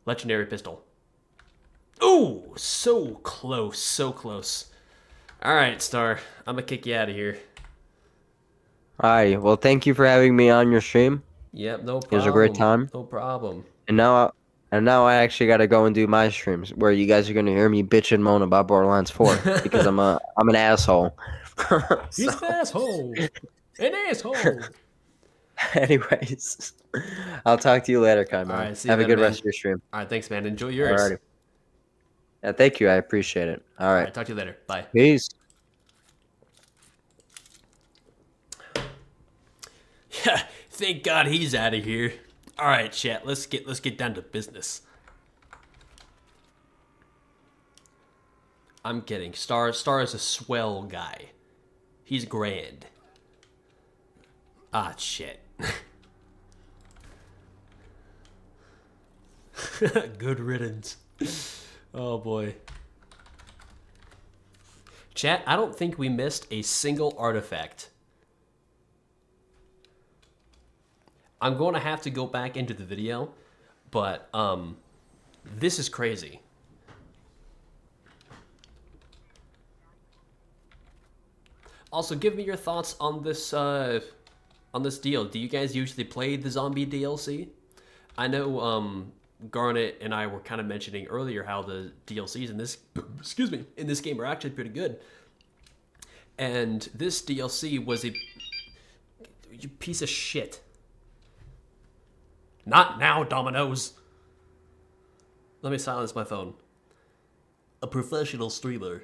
Legendary pistol. Ooh, so close, so close. All right, Star. I'm gonna kick you out of here. Alright, well, thank you for having me on your stream. Yep, no problem. It was a great time. No problem. And now I actually got to go and do my streams where you guys are going to hear me bitch and moan about Borderlands 4 because I'm an asshole. He's an asshole. An asshole. Anyways, I'll talk to you later, Chimera. All right, see you have a later, good man. rest of your stream. All right, thanks, man. Enjoy yours. Alrighty. Yeah, thank you. I appreciate it. All All right. right, talk to you later. Bye. Peace. Thank God he's out of here. All right, chat. Let's get down to business. I'm kidding. Star is a swell guy. He's grand. Ah, shit. Good riddance. Oh boy. Chat, I don't think we missed a single artifact. I'm going to have to go back into the video, but this is crazy. Also, give me your thoughts on this deal. Do you guys usually play the Zombie DLC? I know Garnet and I were kind of mentioning earlier how the DLCs in this in this game are actually pretty good. And this DLC was a you piece of shit. Not now, Dominoes. Let me silence my phone. A professional streamer.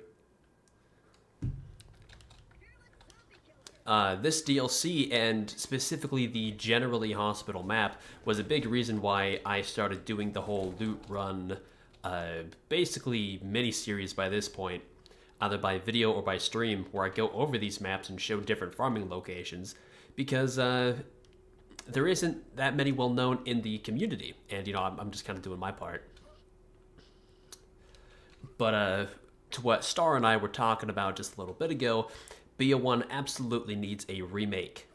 This DLC, and specifically the Generally Hospital map, was a big reason why I started doing the whole loot run, basically mini-series by this point, either by video or by stream, where I go over these maps and show different farming locations, because there isn't that many well-known in the community, and, you know, I'm just kind of doing my part. But to what Star and I were talking about just a little bit ago, BO1 absolutely needs a remake.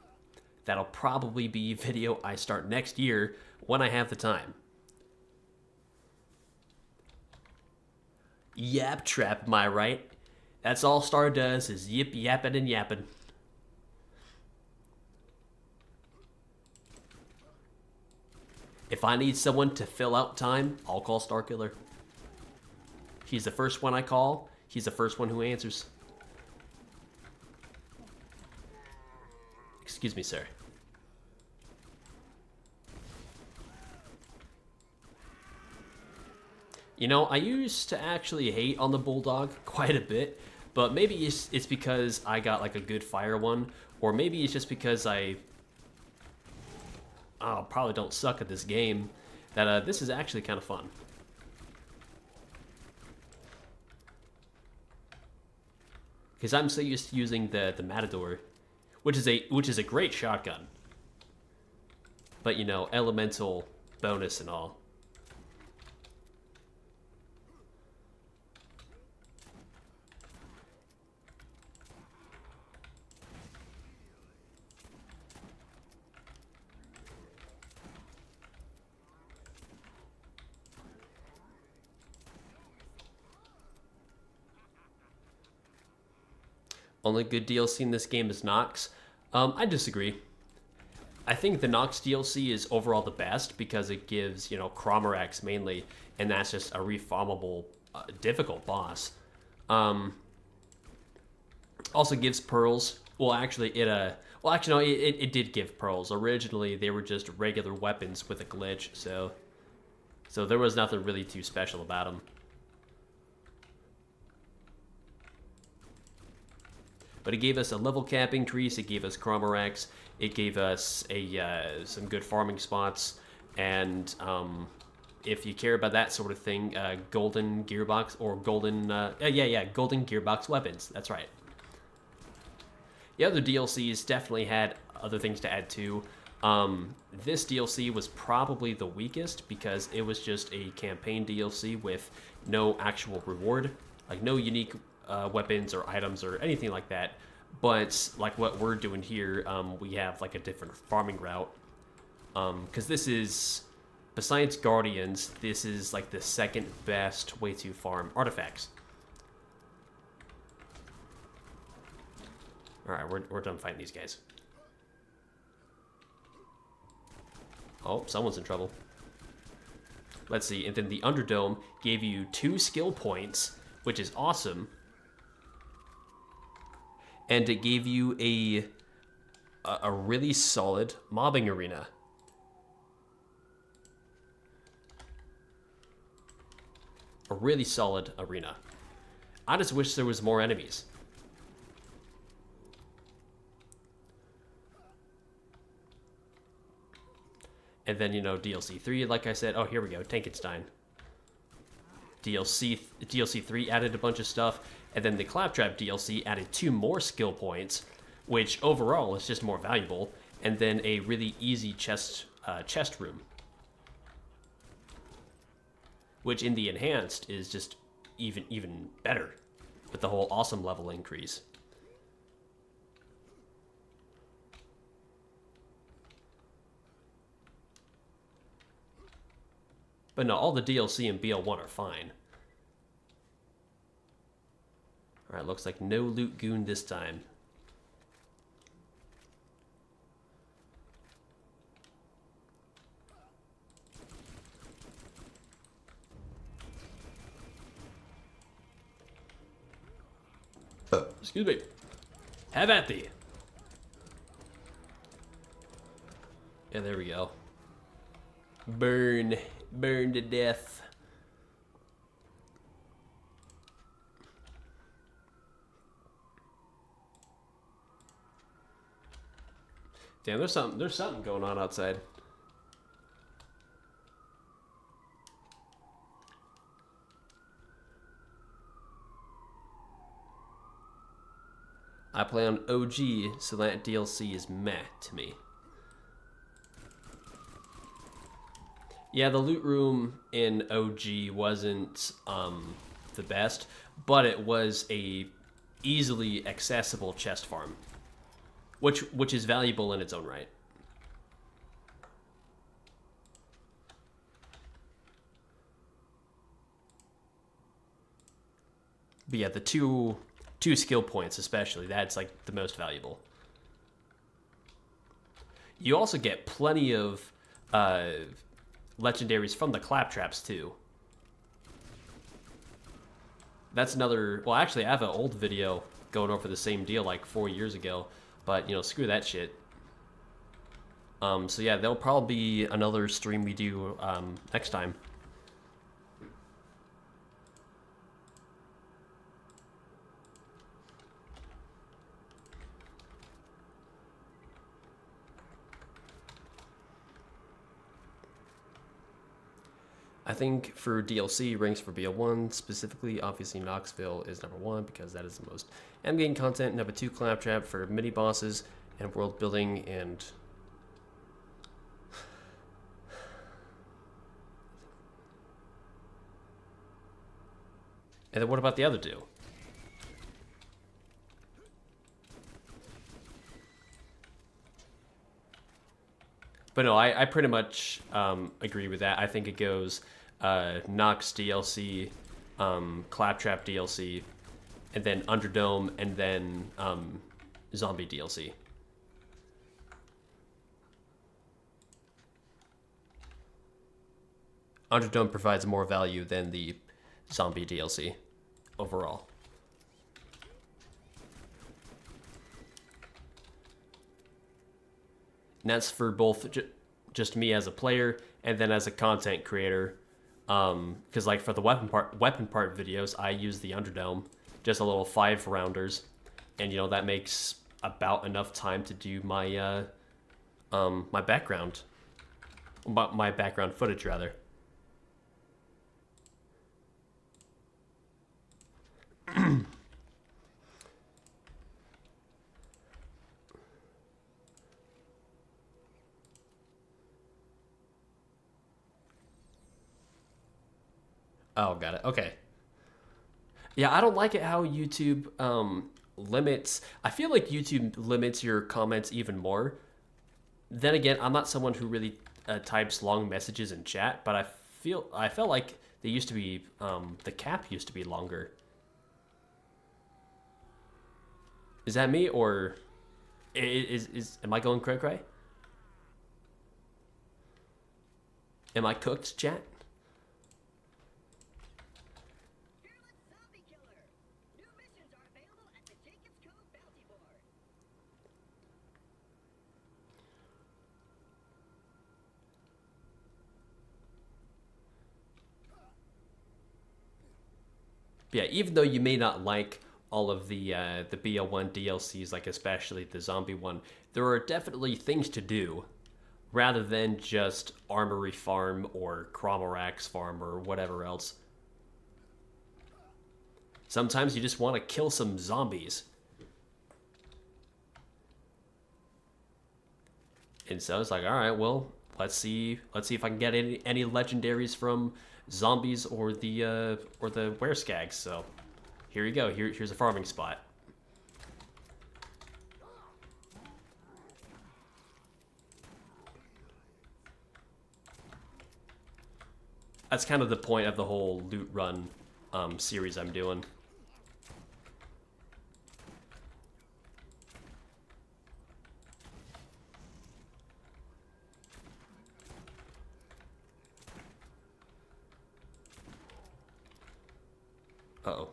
That'll probably be video I start next year when I have the time. Yap trap, am I right? That's all Star does is yip yapping and yapping. If I need someone to fill out time, I'll call Starkiller. He's the first one I call. He's the first one who answers. Excuse me, sir. You know, I used to actually hate on the Bulldog quite a bit, but maybe it's because I got like a good fire one, or maybe it's just because I probably don't suck at this game, that this is actually kind of fun. Because I'm so used to using the Matador, which is a great shotgun. But, you know, elemental bonus and all. Only good DLC in this game is Nox. I disagree. I think the Nox DLC is overall the best because it gives, you know, Chimera mainly, and that's just a refarmable, difficult boss. Also gives pearls. Well, actually, it did give pearls. Originally, they were just regular weapons with a glitch, so there was nothing really too special about them. But it gave us a level cap increase, it gave us Chimera, it gave us some good farming spots, and if you care about that sort of thing, golden gearbox, or golden, golden gearbox weapons, that's right. The other DLCs definitely had other things to add too. This DLC was probably the weakest because it was just a campaign DLC with no actual reward, like no unique weapons or items or anything like that. But like what we're doing here, we have like a different farming route. Because this is, besides Guardians, this is like the second best way to farm artifacts. Alright, we're done fighting these guys. Oh, someone's in trouble. Let's see, and then the Underdome gave you 2 skill points, which is awesome. And it gave you a really solid mobbing arena. A really solid arena. I just wish there was more enemies. And then, you know, DLC 3, like I said, oh, here we go, Tankenstein. DLC 3 added a bunch of stuff, and then the Claptrap DLC added 2 more skill points, which overall is just more valuable, and then a really easy chest room, which in the enhanced is just even better with the whole awesome level increase. But no, all the DLC in BL1 are fine. Alright, looks like no loot goon this time. Excuse me. Have at thee. Yeah, there we go. Burn to death. Damn, there's something going on outside. I play on OG, so that DLC is meh to me. Yeah, the loot room in OG wasn't the best, but it was a easily accessible chest farm, which is valuable in its own right. But yeah, the two skill points especially, that's like the most valuable. You also get plenty of legendaries from the claptraps too. That's another. Well, actually, I have an old video going over the same deal like 4 years ago, but you know, screw that shit. So yeah, there'll probably be another stream we do next time. I think for DLC, ranks for BO1 specifically, obviously Knoxville is number 1 because that is the most endgame content. Number 2, Claptrap for mini bosses and world building and. And then what about the other two? But no, I pretty much agree with that. I think it goes Nox DLC, Claptrap DLC, and then Underdome, and then Zombie DLC. Underdome provides more value than the Zombie DLC overall. And that's for both just me as a player and then as a content creator. Because like for the weapon part videos, I use the Underdome, just a little 5-rounders, and you know that makes about enough time to do my my background footage rather. Oh, got it. Okay. Yeah, I don't like it how YouTube limits. I feel like YouTube limits your comments even more. Then again, I'm not someone who really types long messages in chat, but I felt like they used to be the cap used to be longer. Is that me or am I going cray cray? Am I cooked, chat? Yeah, even though you may not like all of the BL1 DLCs, like especially the zombie one, there are definitely things to do rather than just Armory Farm or Chromorax Farm or whatever else. Sometimes you just want to kill some zombies. And so it's like, all right, well, let's see if I can get any legendaries from zombies or the wereskags. So here you go. Here's a farming spot. That's kind of the point of the whole loot run series I'm doing. Uh-oh.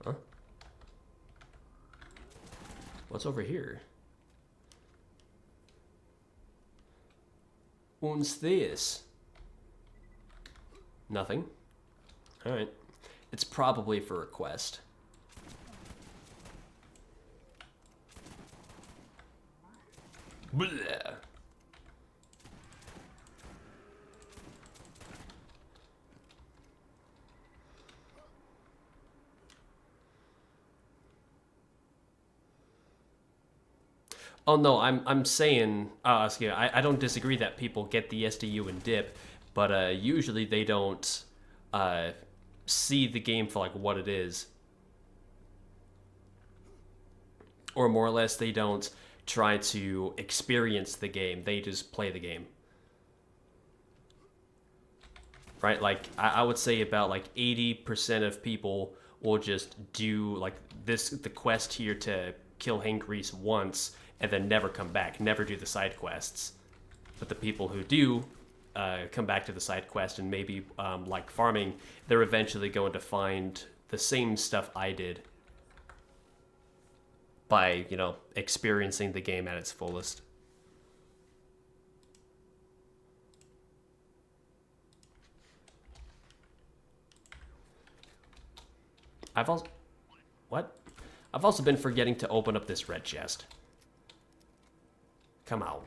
Huh? What's over here? What's this? Nothing. Alright. It's probably for a quest. Bleh. Oh no, I'm saying, I don't disagree that people get the SDU and dip, but usually they don't uh, see the game for like what it is, or more or less they don't try to experience the game. They just play the game, right? Like I would say about like 80% of people will just do like the quest here to kill Hangrease once and then never come back, never do the side quests. But the people who do come back to the side quest and maybe like farming, they're eventually going to find the same stuff I did by, you know, experiencing the game at its fullest. I've also... What? I've also been forgetting to open up this red chest. Come on.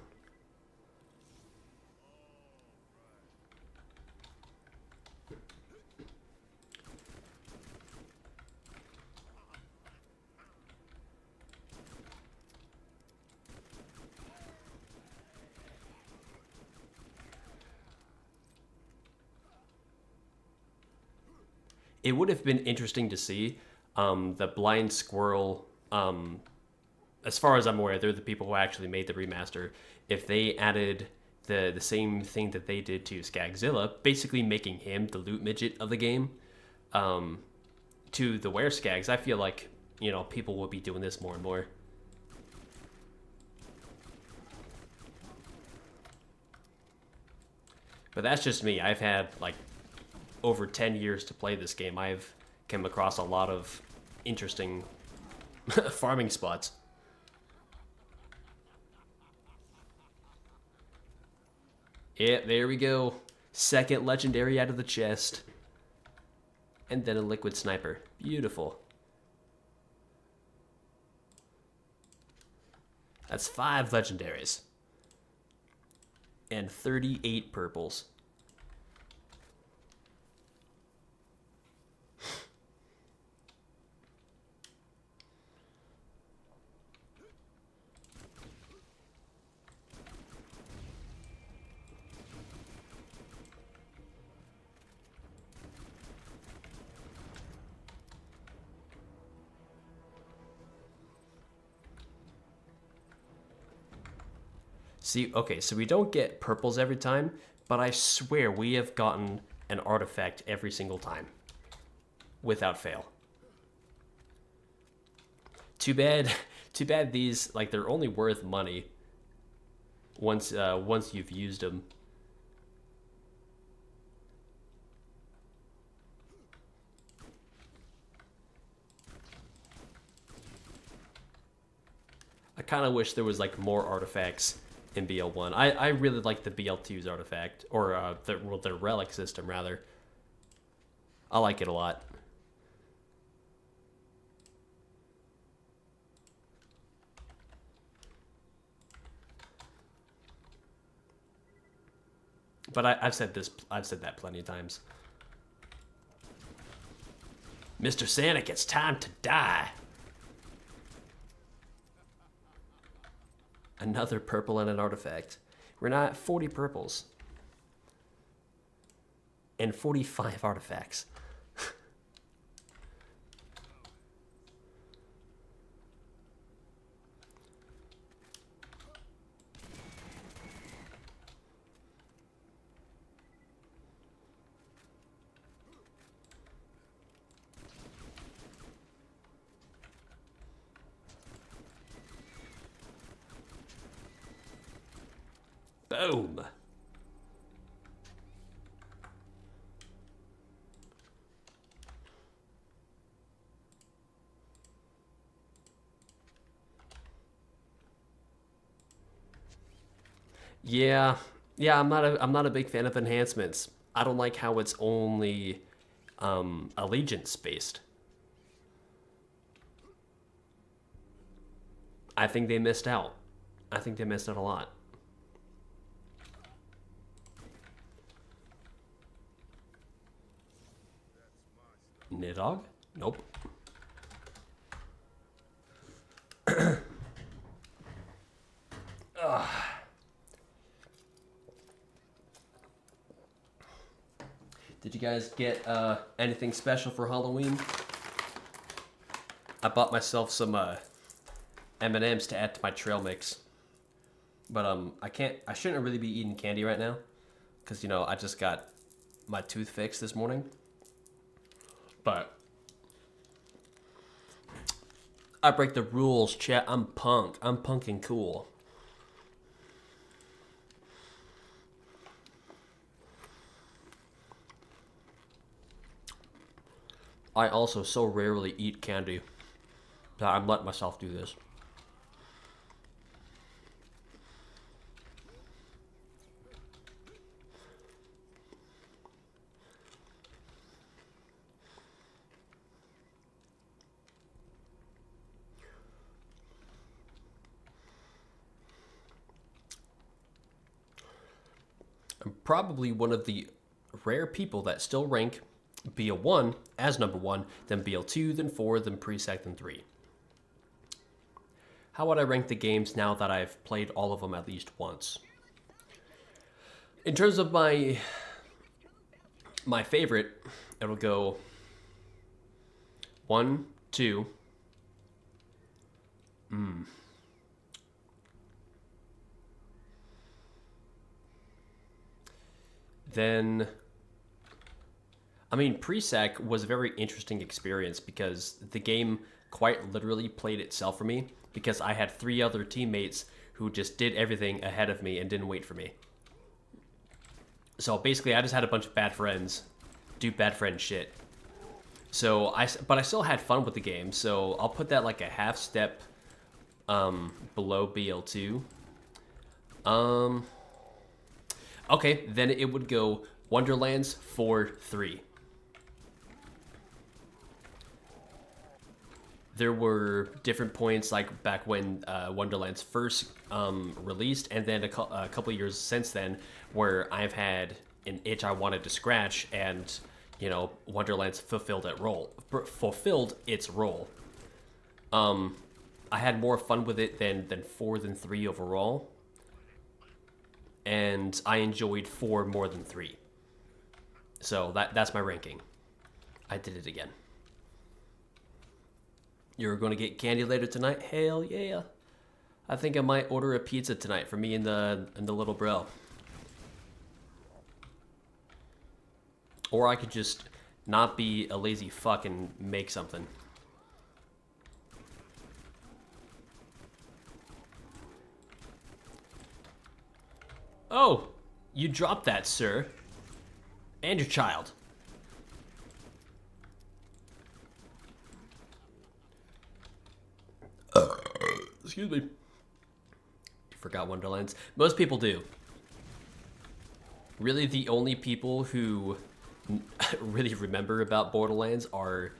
It would have been interesting to see the blind squirrel. As far as I'm aware, they're the people who actually made the remaster. If they added the same thing that they did to Skagzilla, basically making him the loot midget of the game, to the Wereskags, I feel like, you know, people will be doing this more and more. But that's just me. I've had like over 10 years to play this game. I've come across a lot of interesting farming spots. Yeah, there we go. Second legendary out of the chest. And then a liquid sniper. Beautiful. That's 5 legendaries. And 38 purples. See, okay, so we don't get purples every time, but I swear we have gotten an artifact every single time. Without fail. Too bad these, like, they're only worth money once you've used them. I kind of wish there was, like, more artifacts in BL1. I really like the BL2's artifact, or the relic system, rather. I like it a lot. But I've said that plenty of times. Mr. Sanic, it's time to die. Another purple and an artifact. We're not at 40 purples. And 45 artifacts. Boom. Yeah, I'm not a big fan of enhancements. I don't like how it's only allegiance based. I think they missed out. I think they missed out a lot. Nidog? Nope. Did you guys get anything special for Halloween? I bought myself some M&Ms to add to my trail mix. But I shouldn't really be eating candy right now. Because, you know, I just got my tooth fixed this morning. But I break the rules, chat. I'm punk. I'm punking cool. I also so rarely eat candy that I'm letting myself do this. I'm probably one of the rare people that still rank BL1 as number 1, then BL2, then 4, then Presec, then 3. How would I rank the games now that I've played all of them at least once? In terms of my favorite, it'll go 1, 2. Then, I mean, Presec was a very interesting experience because the game quite literally played itself for me because I had 3 other teammates who just did everything ahead of me and didn't wait for me. So basically, I just had a bunch of bad friends do bad friend shit. So but I still had fun with the game. So I'll put that like a half step below BL2. Okay, then it would go Wonderlands 4-3. There were different points, like back when Wonderlands first released, and then a couple years since then, where I've had an itch I wanted to scratch, and you know, Wonderlands fulfilled its role. I had more fun with it than 4 than 3 overall. And I enjoyed 4 more than 3. So that's my ranking. I did it again. You're going to get candy later tonight? Hell yeah. I think I might order a pizza tonight for me and the little bro. Or I could just not be a lazy fuck and make something. Oh, you dropped that, sir. And your child. Excuse me. You forgot Wonderlands. Most people do. Really, the only people who really remember about Borderlands are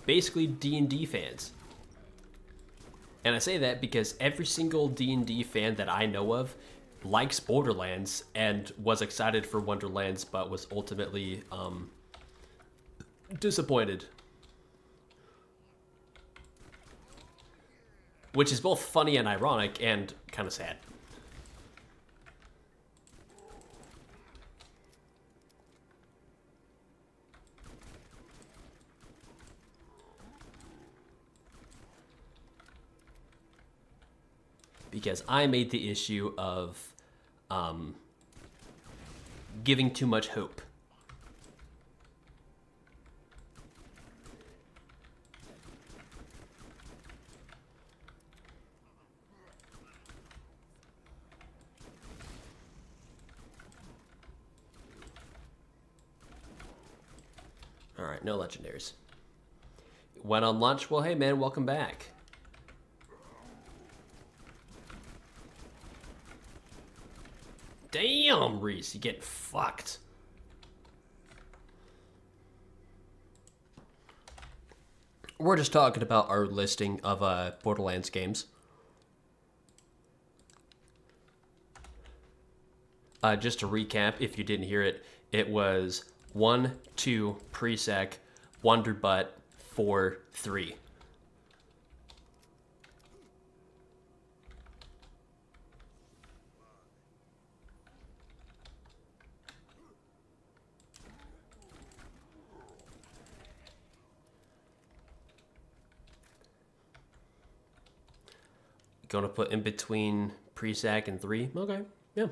basically D&D fans. And I say that because every single D&D fan that I know of likes Borderlands and was excited for Wonderlands, but was ultimately disappointed. Which is both funny and ironic and kind of sad. Because I made the issue of giving too much hope. All right, no legendaries. Went on lunch. Well, hey man, welcome back. Damn, Reese, you get fucked. We're just talking about our listing of Borderlands games. Just to recap, if you didn't hear it, it was 1, 2, pre-sec, Wonderbutt, 4, 3. Gonna put in between pre-sac and 3? Okay, yeah.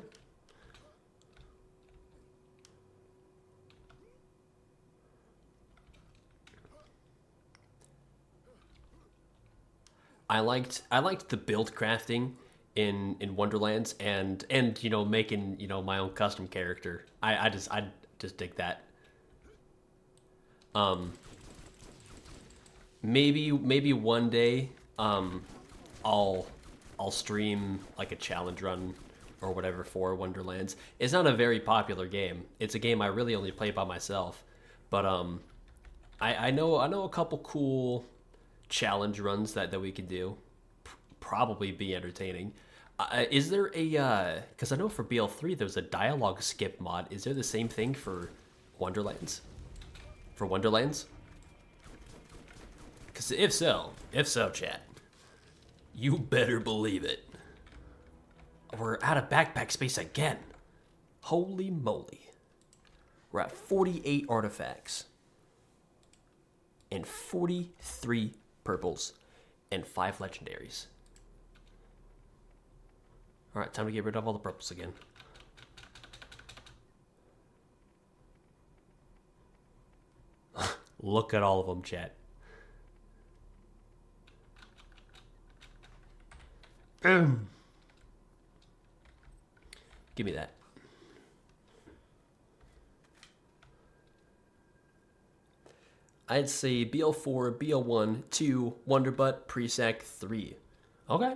I liked the build crafting in Wonderlands and you know making you know my own custom character. I just dig that. Um, maybe one day I'll I'll stream like a challenge run or whatever for Wonderlands. It's not a very popular game. It's a game I really only play by myself, but I know a couple cool challenge runs that we can do. Probably be entertaining. Is there a because I know for BL3 there's a dialogue skip mod. Is there the same thing for Wonderlands? For Wonderlands? Because if so, chat, you better believe it. We're out of backpack space again. Holy moly. We're at 48 artifacts. And 43 purples. And 5 legendaries. Alright, time to get rid of all the purples again. Look at all of them, chat. Give me that. I'd say BL4, BL1, 2, Wonderbutt, Presec, 3. Okay.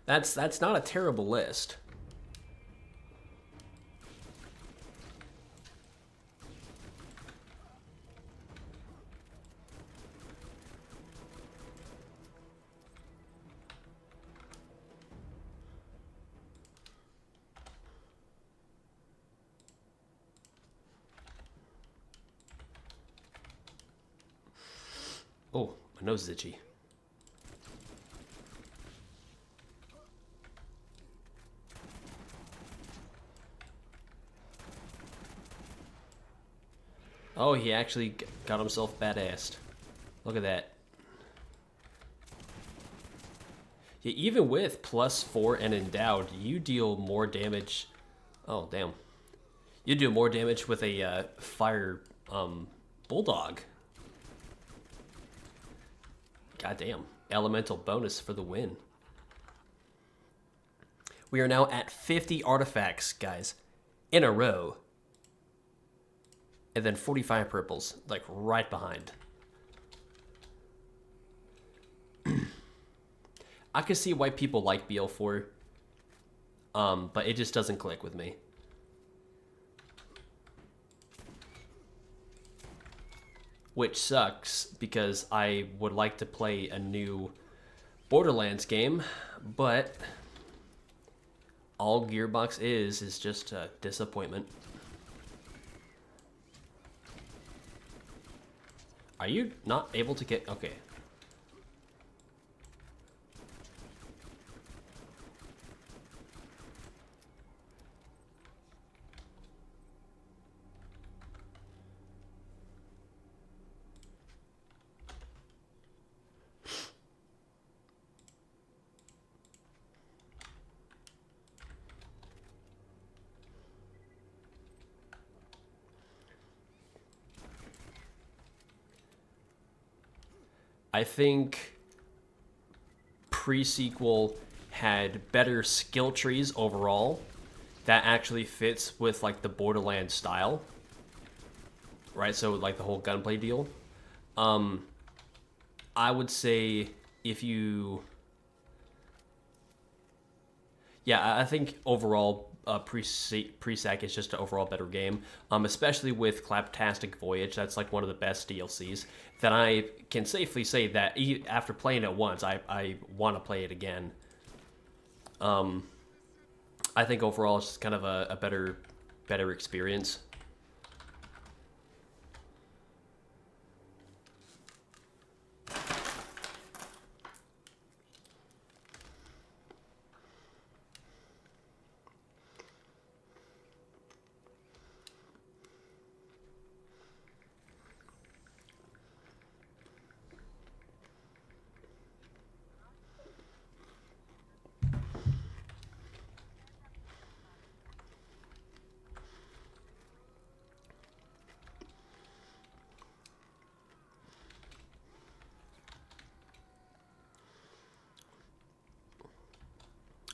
That's not a terrible list. Oh, my nose is itchy. Oh, he actually got himself badassed. Look at that. Yeah, even with +4 and endowed, you deal more damage. Oh, damn. You do more damage with a fire bulldog. Goddamn. Elemental bonus for the win. We are now at 50 artifacts, guys, in a row. And then 45 purples, like right behind. I can see why people like BL4, but it just doesn't click with me. Which sucks, because I would like to play a new Borderlands game, but all Gearbox is just a disappointment. Are you not able to get... Okay. I think pre-sequel had better skill trees overall that actually fits with like the Borderlands style, right? So like the whole gunplay deal. I would say if you, yeah, I think overall Pre-Sec is just an overall better game, especially with Claptastic Voyage. That's like one of the best DLCs that I can safely say that after playing it once, I want to play it again. I think overall it's just kind of a better experience.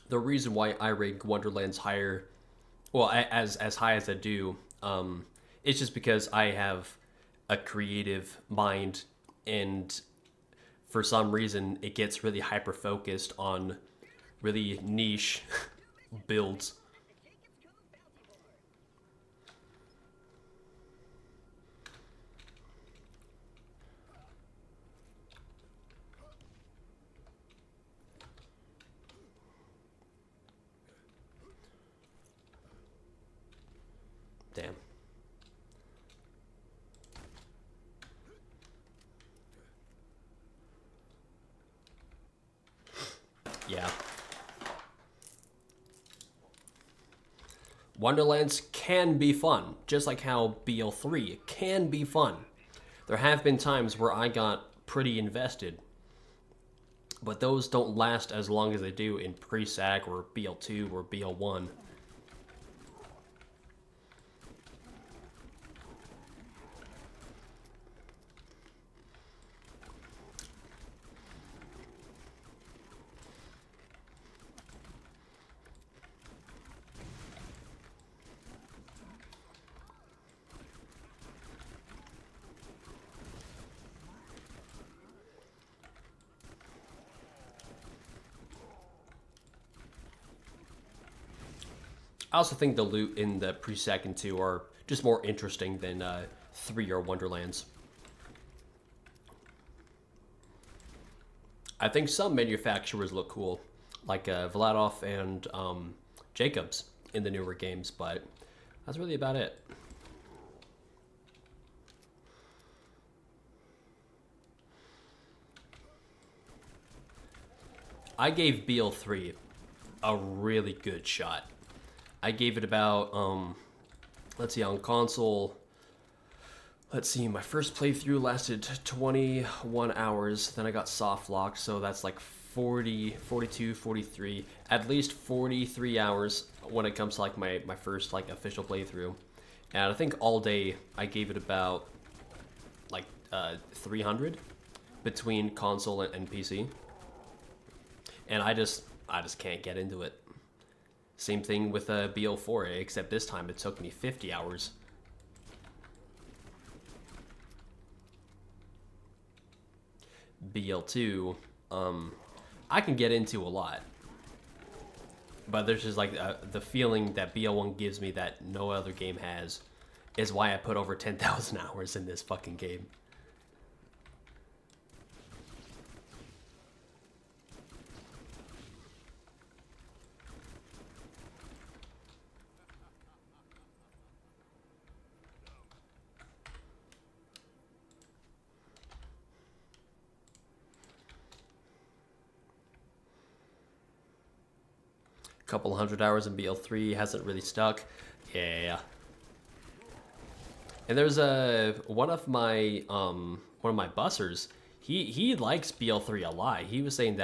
The reason why I rate Wonderlands higher, well, as high as I do, it's just because I have a creative mind, and for some reason it gets really hyper focused on really niche builds. Damn. Yeah. Wonderlands can be fun, just like how BL3 can be fun. There have been times where I got pretty invested, but those don't last as long as they do in pre-sag or BL2 or BL1. I also think the loot in the pre-sag and 2 are just more interesting than 3 or Wonderlands. I think some manufacturers look cool, like Vladov and Jacobs in the newer games, but that's really about it. I gave BL3 a really good shot. I gave it about, let's see, on console, let's see, my first playthrough lasted 21 hours, then I got soft locked, so that's like 40, 42, 43, at least 43 hours when it comes to like my first like official playthrough. And I think all day I gave it about like 300 between console and PC. And I just can't get into it. Same thing with BL4, except this time it took me 50 hours. BL2, I can get into a lot. But there's just like the feeling that BL1 gives me that no other game has is why I put over 10,000 hours in this fucking game. Couple hundred hours in BL3 hasn't really stuck. Yeah. And there's one of my bussers. He likes BL3 a lot. He was saying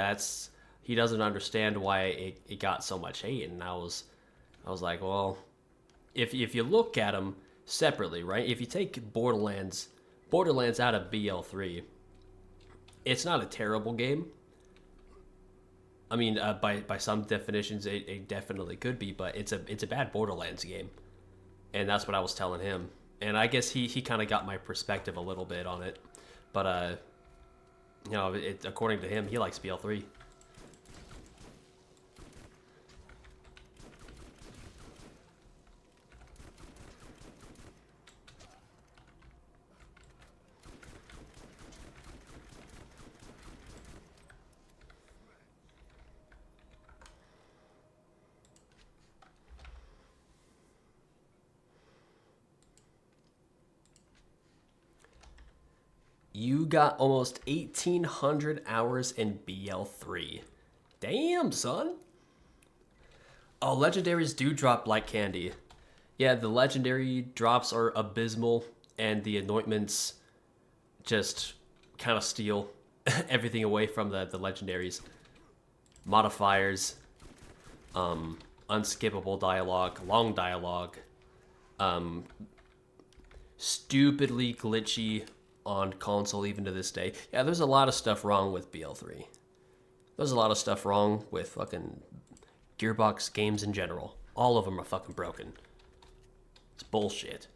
he doesn't understand why it got so much hate, and I was like, well, if you look at them separately, right? If you take Borderlands out of BL3, it's not a terrible game. I mean, by some definitions, it definitely could be, but it's a bad Borderlands game, and that's what I was telling him. And I guess he kind of got my perspective a little bit on it, but you know, according to him, he likes BL3. You got almost 1,800 hours in BL3. Damn, son. Oh, legendaries do drop like candy. Yeah, the legendary drops are abysmal, and the anointments just kind of steal everything away from the legendaries. Modifiers, unskippable dialogue, long dialogue, stupidly glitchy on console even to this day. Yeah, there's a lot of stuff wrong with BL3. There's a lot of stuff wrong with fucking Gearbox games in general. All of them are fucking broken. It's bullshit.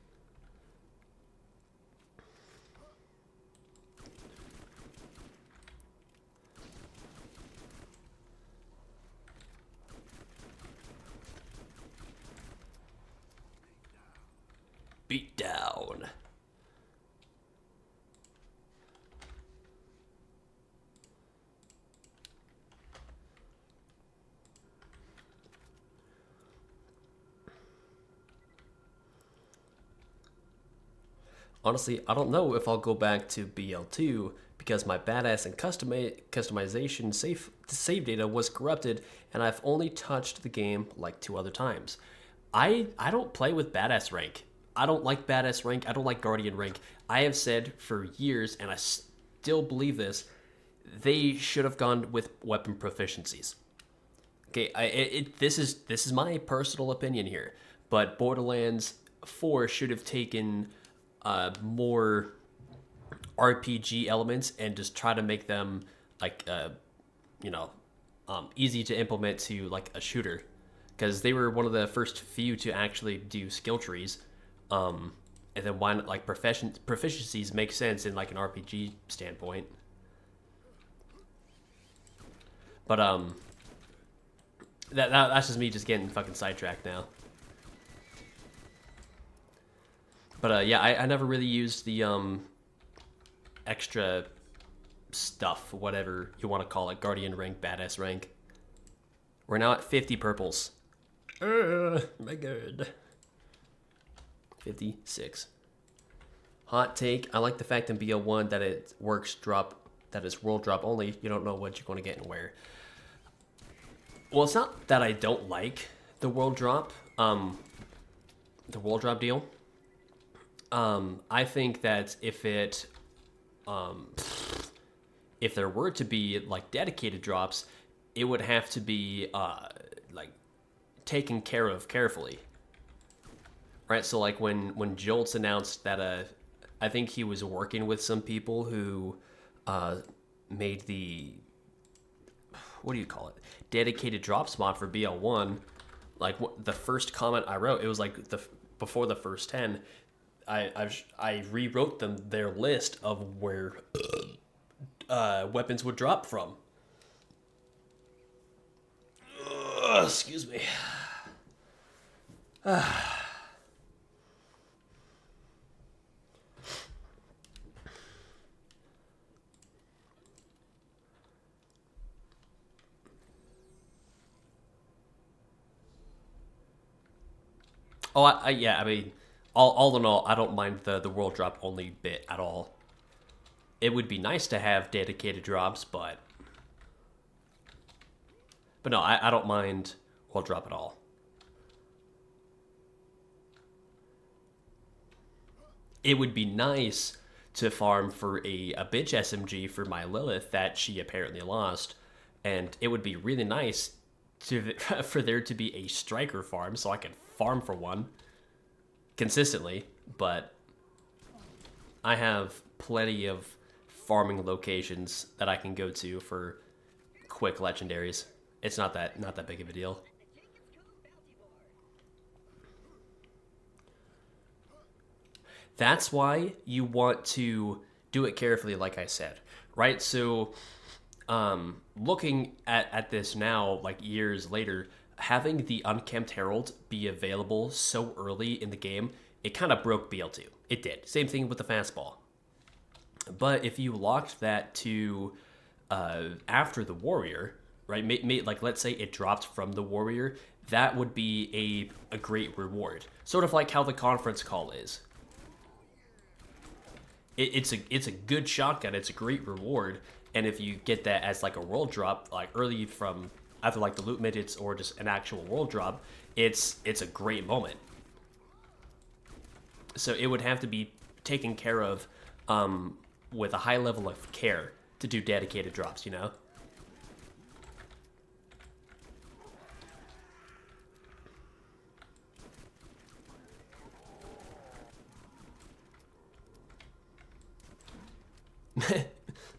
Beat down. Honestly, I don't know if I'll go back to BL2 because my badass and customization save data was corrupted, and I've only touched the game like 2 other times. I don't play with badass rank. I don't like badass rank. I don't like guardian rank. I have said for years, and I still believe this, they should have gone with weapon proficiencies. Okay, this is my personal opinion here, but Borderlands 4 should have taken more RPG elements and just try to make them like easy to implement to like a shooter, because they were one of the first few to actually do skill trees, and then why not, like proficiencies make sense in like an RPG standpoint. But that's just me just getting fucking sidetracked now. But yeah, I never really used the extra stuff, whatever you want to call it, guardian rank, badass rank. We're now at 50 purples. My god. 56. Hot take, I like the fact in BL1 that it works that is world drop only. You don't know what you're going to get and where. Well, it's not that I don't like the world drop deal. I think that if there were to be like dedicated drops, it would have to be like taken care of carefully, right? So like when Jolts announced that I think he was working with some people who made the, what do you call it, dedicated drops mod for BL1. Like the first comment I wrote, it was like before the first 10. I rewrote their list of where weapons would drop from. Excuse me. Oh, yeah, I mean, all in all, I don't mind the world drop only bit at all. It would be nice to have dedicated drops, but no, I don't mind world drop at all. It would be nice to farm for a bitch SMG for my Lilith that she apparently lost, and it would be really nice for there to be a striker farm so I can farm for one consistently, but I have plenty of farming locations that I can go to for quick legendaries. It's not that big of a deal. That's why you want to do it carefully, like I said, right? So looking at this now, like years later, having the Unkempt Herald be available so early in the game, it kind of broke BL2. It did. Same thing with the fastball. But if you locked that to after the warrior, right? Like let's say it dropped from the warrior, that would be a great reward. Sort of like how the conference call is. it's a good shotgun. It's a great reward, and if you get that as like a world drop, like early from either like the loot midgets or just an actual world drop, it's a great moment. So it would have to be taken care of with a high level of care to do dedicated drops, you know?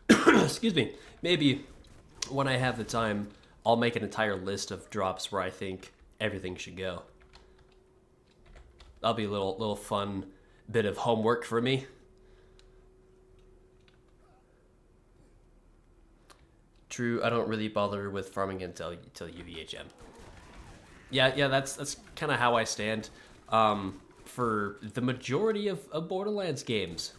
Excuse me. Maybe when I have the time, I'll make an entire list of drops where I think everything should go. That'll be a little fun bit of homework for me. True, I don't really bother with farming until UVHM. Yeah, that's kind of how I stand. For the majority of Borderlands games.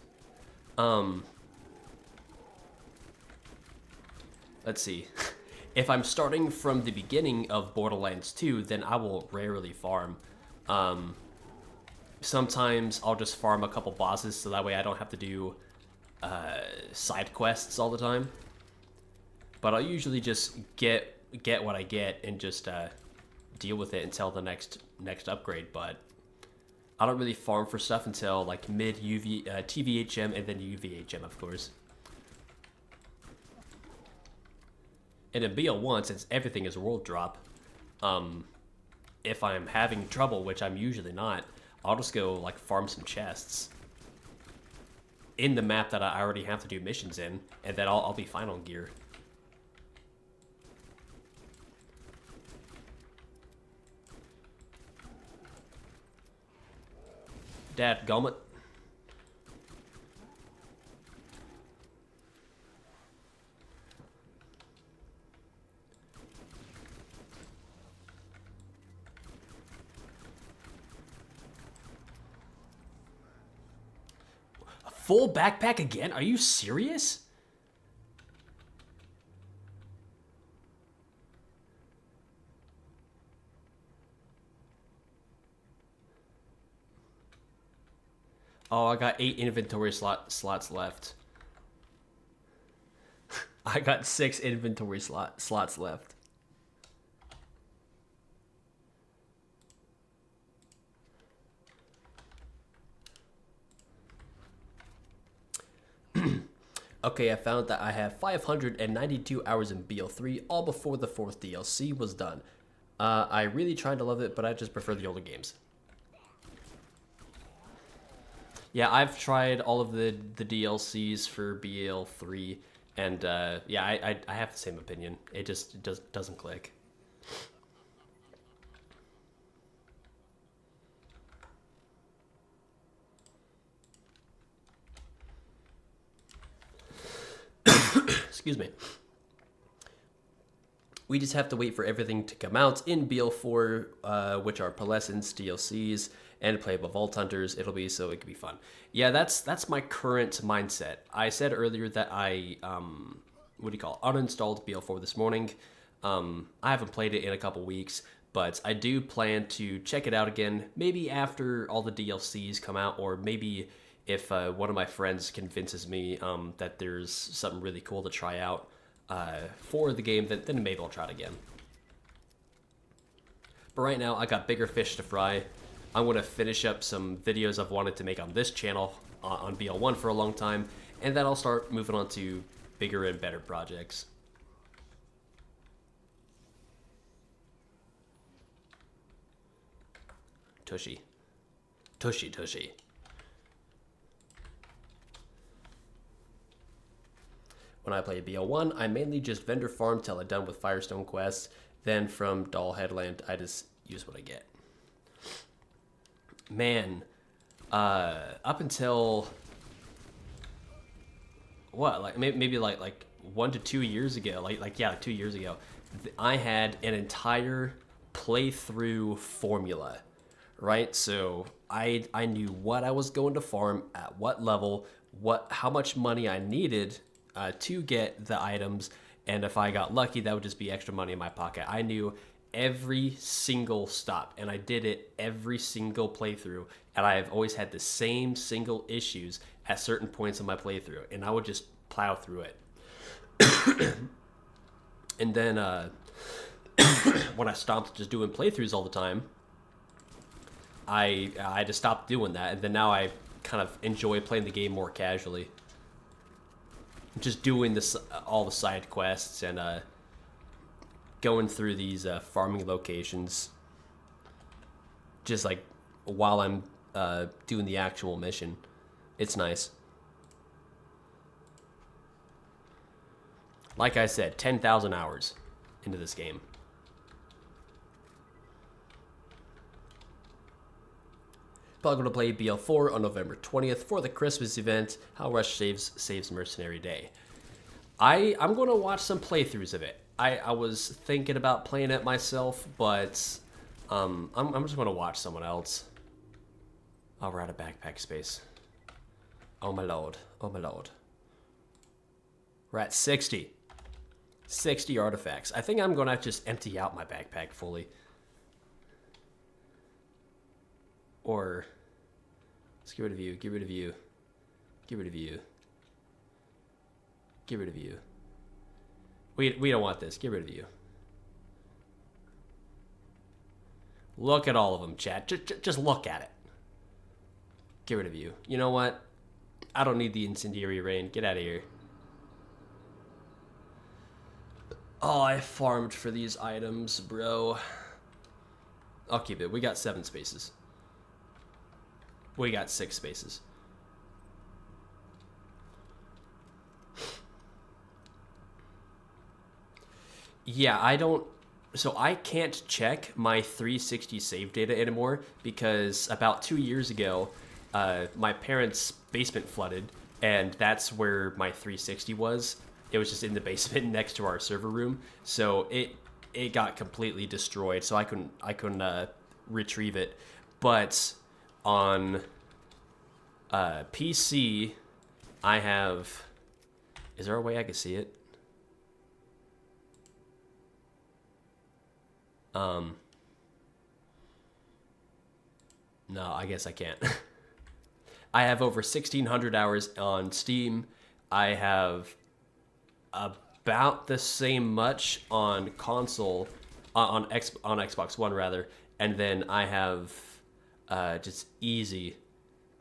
Let's see. If I'm starting from the beginning of Borderlands 2, then I will rarely farm. Sometimes I'll just farm a couple bosses so that way I don't have to do side quests all the time. But I'll usually just get what I get and just deal with it until the next upgrade. But I don't really farm for stuff until like mid TVHM and then UVHM, of course. And in BL1, since everything is world drop, if I'm having trouble, which I'm usually not, I'll just go like farm some chests in the map that I already have to do missions in, and then I'll be fine on gear. Dadgummit. A full backpack again? Are you serious? Oh, I got 8 inventory slots left. I got 6 inventory slots left. Okay, I found that I have 592 hours in BL3, all before the 4th DLC was done. I really tried to love it, but I just prefer the older games. Yeah, I've tried all of the DLCs for BL3, and yeah, I have the same opinion. It just doesn't click. Excuse me. We just have to wait for everything to come out in BL4, which are Pearlescence, DLCs, and playable Vault Hunters. It'll be so it can be fun. Yeah, that's my current mindset. I said earlier that I uninstalled BL4 this morning. I haven't played it in a couple weeks, but I do plan to check it out again. Maybe after all the DLCs come out, or maybe if one of my friends convinces me that there's something really cool to try out for the game, then maybe I'll try it again. But right now, I got bigger fish to fry. I'm going to finish up some videos I've wanted to make on this channel on BL1 for a long time, and then I'll start moving on to bigger and better projects. Tushy. Tushy, tushy. When I play BL1, I mainly just vendor farm till I'm done with Firestone quests. Then from Doll Headland, I just use what I get. Man, up until what, like maybe like 1 to 2 years ago, like 2 years ago, I had an entire playthrough formula, right? So I knew what I was going to farm at what level, how much money I needed to get the items, and if I got lucky, that would just be extra money in my pocket. I knew every single stop, and I did it every single playthrough, and I have always had the same single issues at certain points in my playthrough, and I would just plow through it. And then when I stopped just doing playthroughs all the time, I just stopped doing that, and then now I kind of enjoy playing the game more casually. Just doing this, all the side quests, and going through these farming locations, just like while I'm doing the actual mission. It's nice. Like I said, 10,000 hours into this game. Probably going to play BL4 on November 20th for the Christmas event, How Rush Saves Mercenary Day. I'm going to watch some playthroughs of it. I was thinking about playing it myself, but I'm just going to watch someone else. Oh, we're out of backpack space. Oh my lord. Oh my lord. We're at 60. 60 artifacts. I think I'm going to just empty out my backpack fully. Or, let's get rid of you, get rid of you, get rid of you, get rid of you. We don't want this, get rid of you. Look at all of them, chat. Just look at it. Get rid of you. You know what? I don't need the incendiary rain. Get out of here. Oh, I farmed for these items, bro. I'll keep it. We got 7 spaces. We got 6 spaces. Yeah, so I can't check my 360 save data anymore because about 2 years ago, my parents' basement flooded, and that's where my 360 was. It was just in the basement next to our server room, so it got completely destroyed. So I couldn't retrieve it. But on PC, I have. Is there a way I can see it? No, I guess I can't. I have over 1,600 hours on Steam. I have about the same much on console, on Xbox One rather, and then I have just easy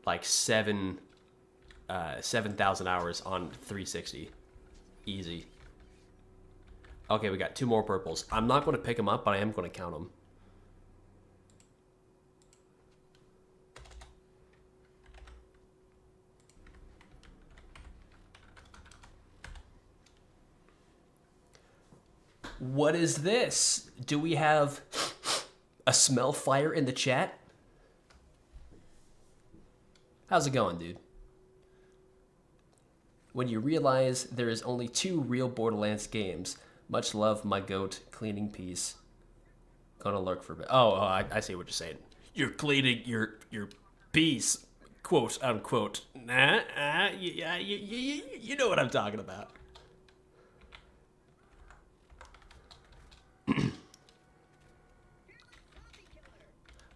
like 7,000 hours on 360, easy. Okay, we got 2 more purples. I'm not going to pick them up, but I am going to count them. What is this? Do we have a smell fire in the chat? How's it going, dude? When you realize there is only 2 real Borderlands games. Much love, my goat. Cleaning piece. Gonna lurk for a bit. Oh, I see what you're saying. You're cleaning your piece, quote unquote. Yeah, you know what I'm talking about.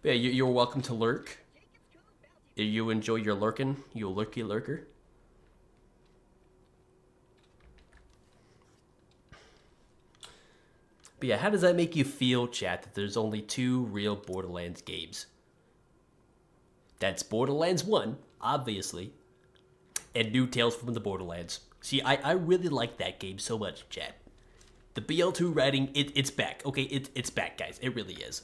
Yeah, you're welcome to lurk. You enjoy your lurking, you lurky lurker. But yeah, how does that make you feel, chat, that there's only 2 real Borderlands games? That's Borderlands 1, obviously, and New Tales from the Borderlands. See, I really like that game so much, chat. The BL2 writing, it's back, okay? It's back, guys. It really is.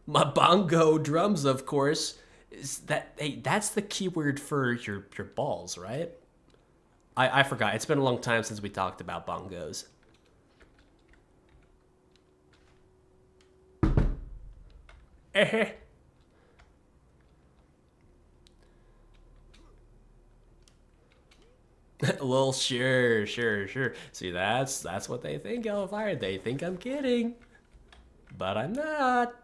My bongo drums, of course. Is that, hey, that's the keyword for your balls, right? I forgot. It's been a long time since we talked about bongos. Well, sure. See, that's what they think, Hellfire. They think I'm kidding. But I'm not.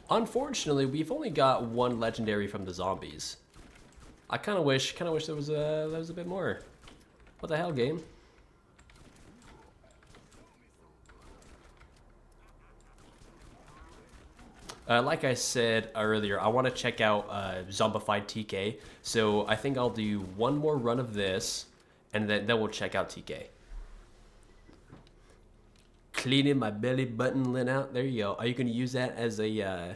Unfortunately, we've only got one legendary from the zombies. I kind of wish there was a bit more. What the hell, game? Like I said earlier, I want to check out Zombified TK. So I think I'll do one more run of this, and then we'll check out TK. Cleaning my belly button lint out. There you go. Are you going to use that as a?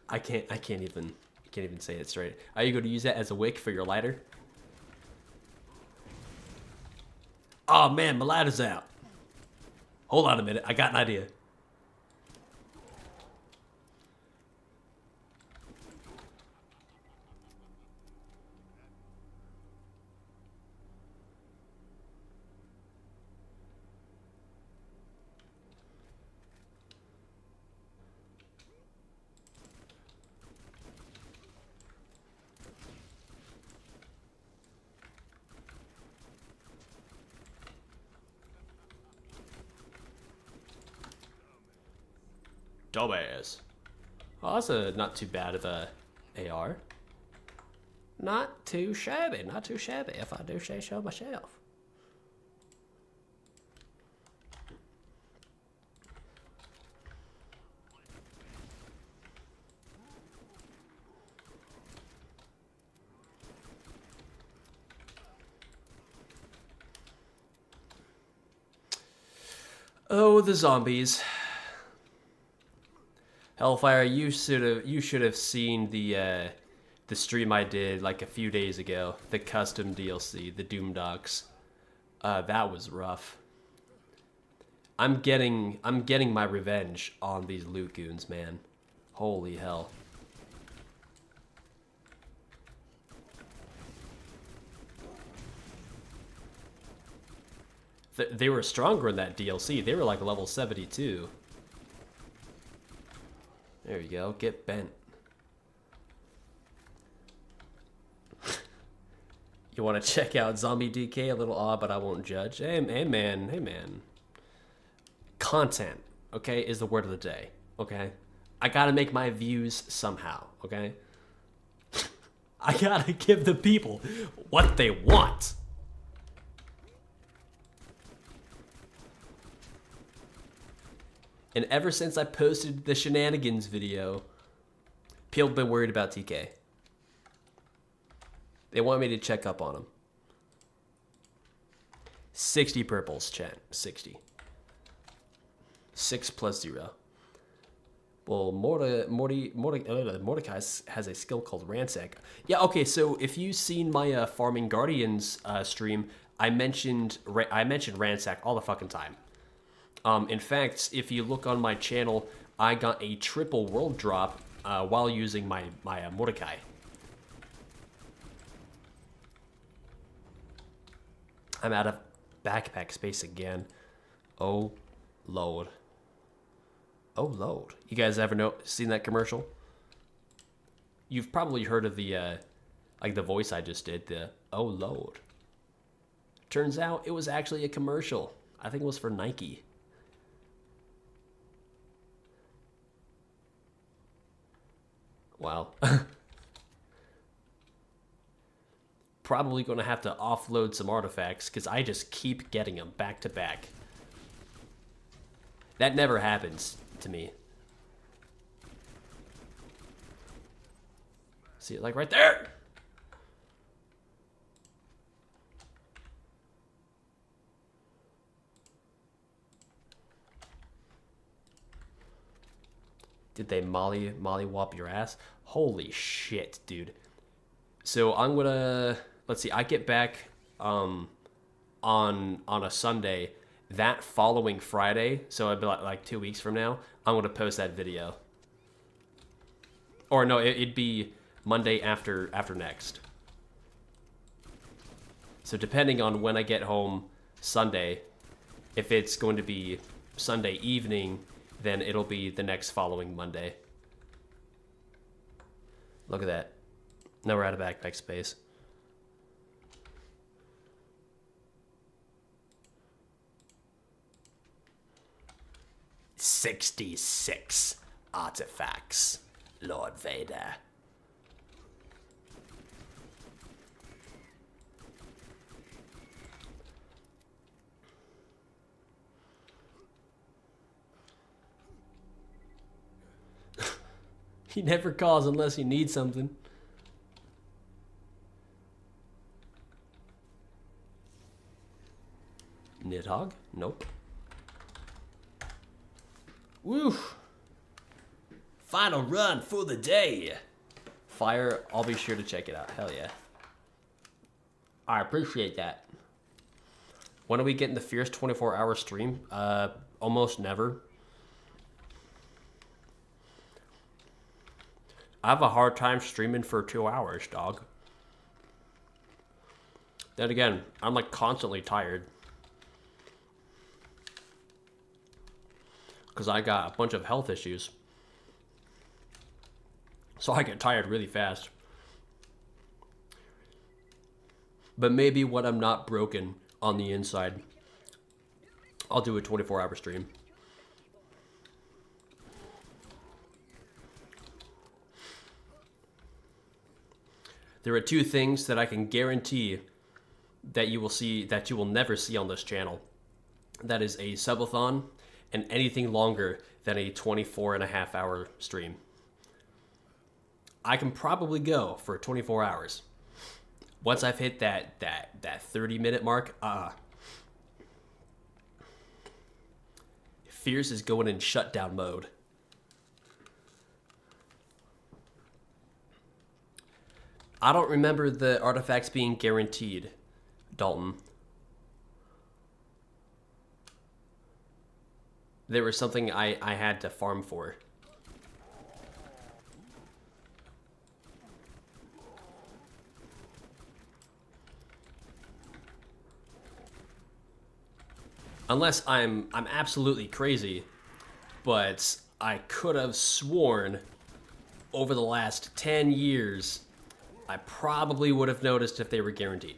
I can't even say it straight. Are you going to use that as a wick for your lighter? Oh man, my lighter's out. Hold on a minute. I got an idea. Dumbass. Oh, that's not too bad of a AR. Not too shabby, not too shabby, if I do say so myself. Oh, the zombies. Hellfire, you should have seen the stream I did like a few days ago, the custom DLC, the Doom Docs. That was rough. I'm getting my revenge on these loot goons, man. Holy hell. They were stronger in that DLC. They were like level 72. There you go. Get bent. You want to check out Zombie DK? A little odd, but I won't judge. Hey man. Content, okay, is the word of the day, okay? I gotta make my views somehow, okay? I gotta give the people what they want. And ever since I posted the shenanigans video, people have been worried about TK. They want me to check up on him. 60 purples, chat. 60. 6 plus 0. Well, Mordecai has a skill called Ransack. Yeah, okay, so if you've seen my Farming Guardians stream, I mentioned Ransack all the fucking time. In fact, if you look on my channel, I got a triple world drop while using my Mordecai. I'm out of backpack space again. Oh, Lord. Oh, Lord. You guys ever seen that commercial? You've probably heard of the, like the voice I just did, the oh, Lord. Turns out it was actually a commercial. I think it was for Nike. Wow. Probably going to have to offload some artifacts because I just keep getting them back to back. That never happens to me. See it like right there? Did they mollywop your ass? Holy shit, dude. So I'm gonna, let's see, I get back on a Sunday. That following Friday, so it'd be like 2 weeks from now, I'm gonna post that video. Or no, it'd be Monday after next. So depending on when I get home Sunday, if it's going to be Sunday evening, then it'll be the next following Monday. Look at that. Now we're out of backpack space. 66 artifacts, Lord Vader. He never calls unless he needs something. Nidhogg? Nope. Woo! Final run for the day. Fire, I'll be sure to check it out. Hell yeah. I appreciate that. When are we getting the Fierce 24-hour stream? Almost never. I have a hard time streaming for 2 hours, dog. Then again, I'm like constantly tired. Because I got a bunch of health issues. So I get tired really fast. But maybe when I'm not broken on the inside, I'll do a 24-hour stream. There are two things that I can guarantee that you will see, that you will never see on this channel. That is a subathon and anything longer than a 24.5-hour stream. I can probably go for 24 hours. Once I've hit that 30-minute mark, Fierce is going in shutdown mode. I don't remember the artifacts being guaranteed, Dalton. There was something I had to farm for. Unless I'm absolutely crazy, but I could have sworn over the last 10 years I probably would have noticed if they were guaranteed.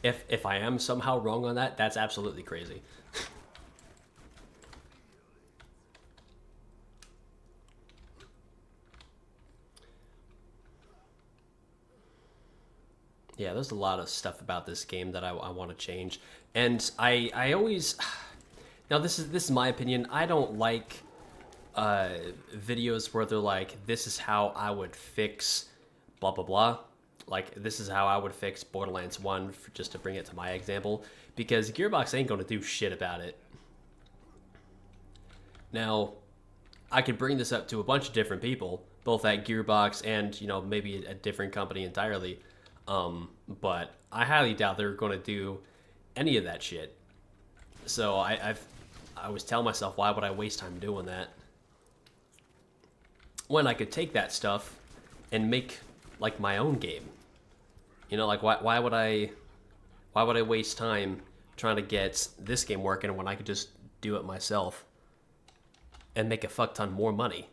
If I am somehow wrong on that, that's absolutely crazy. Yeah, there's a lot of stuff about this game that I want to change, and I always, now this is my opinion. I don't like videos where they're like, this is how I would fix blah blah blah. Like, this is how I would fix Borderlands 1, just to bring it to my example, because Gearbox ain't going to do shit about it. Now, I could bring this up to a bunch of different people, both at Gearbox and, you know, maybe a different company entirely, but I highly doubt they're going to do any of that shit. So I was telling myself, why would I waste time doing that when I could take that stuff and make like my own game? You know, like why would I waste time trying to get this game working when I could just do it myself and make a fuck ton more money?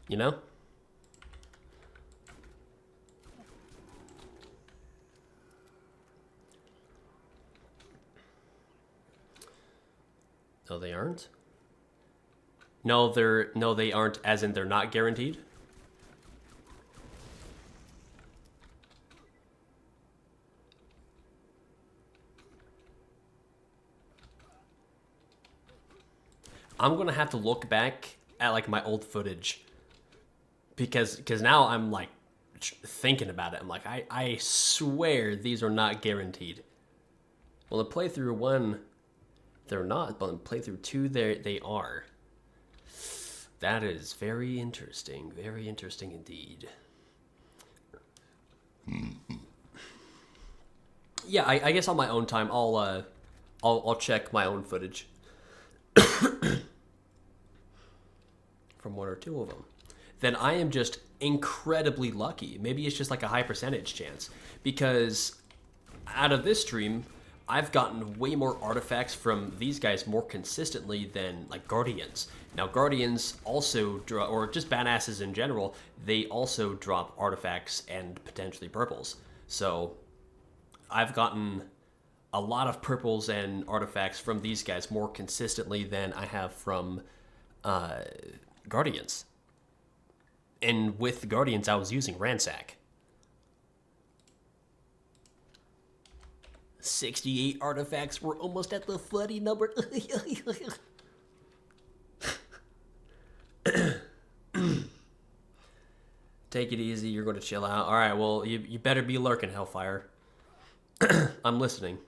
You know? No, they aren't. No, they aren't, as in they're not guaranteed. I'm gonna have to look back at like my old footage because now I'm like thinking about it. I'm like, I swear these are not guaranteed. Well, in playthrough 1, they're not, but in playthrough 2, they are. That is very interesting indeed. Yeah, I guess on my own time, I'll check my own footage from 1 or 2 of them. Then I am just incredibly lucky. Maybe it's just like a high percentage chance, because out of this stream, I've gotten way more artifacts from these guys more consistently than like Guardians. Now Guardians also draw, or just badasses in general, they also drop artifacts and potentially purples. So I've gotten a lot of purples and artifacts from these guys more consistently than I have from Guardians. And with Guardians, I was using Ransack. 68 artifacts. We're almost at the funny number. Take it easy. You're going to chill out. All right, well, you better be lurking, Hellfire. I'm listening.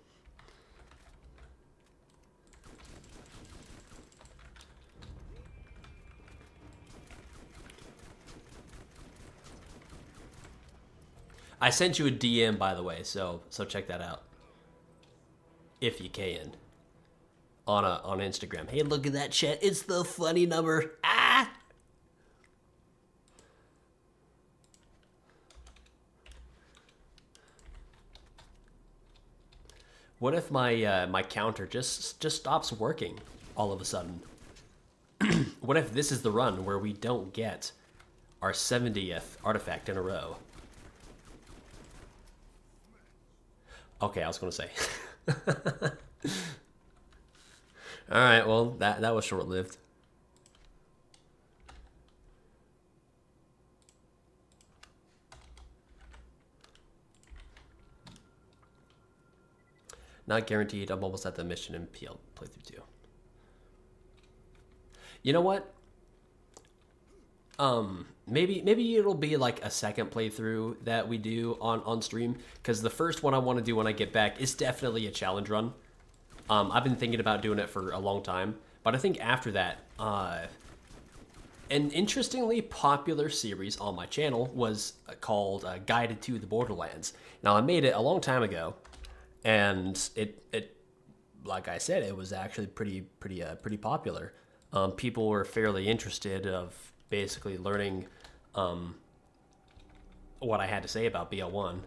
I sent you a DM, by the way, so check that out. If you can. On Instagram. Hey, look at that chat. It's the funny number. Ah! What if my my counter just stops working all of a sudden? What if this is the run where we don't get our 70th artifact in a row? Okay, I was gonna say. All right, well that was short-lived. Not guaranteed. I'm almost at the mission in PL playthrough 2. You know what? Maybe it'll be like a second playthrough that we do on stream, because the first one I want to do when I get back is definitely a challenge run. I've been thinking about doing it for a long time, but I think after that, an interestingly popular series on my channel was called Guided to the Borderlands. Now I made it a long time ago, and it like I said, it was actually pretty popular. People were fairly interested of basically learning what I had to say about BL1,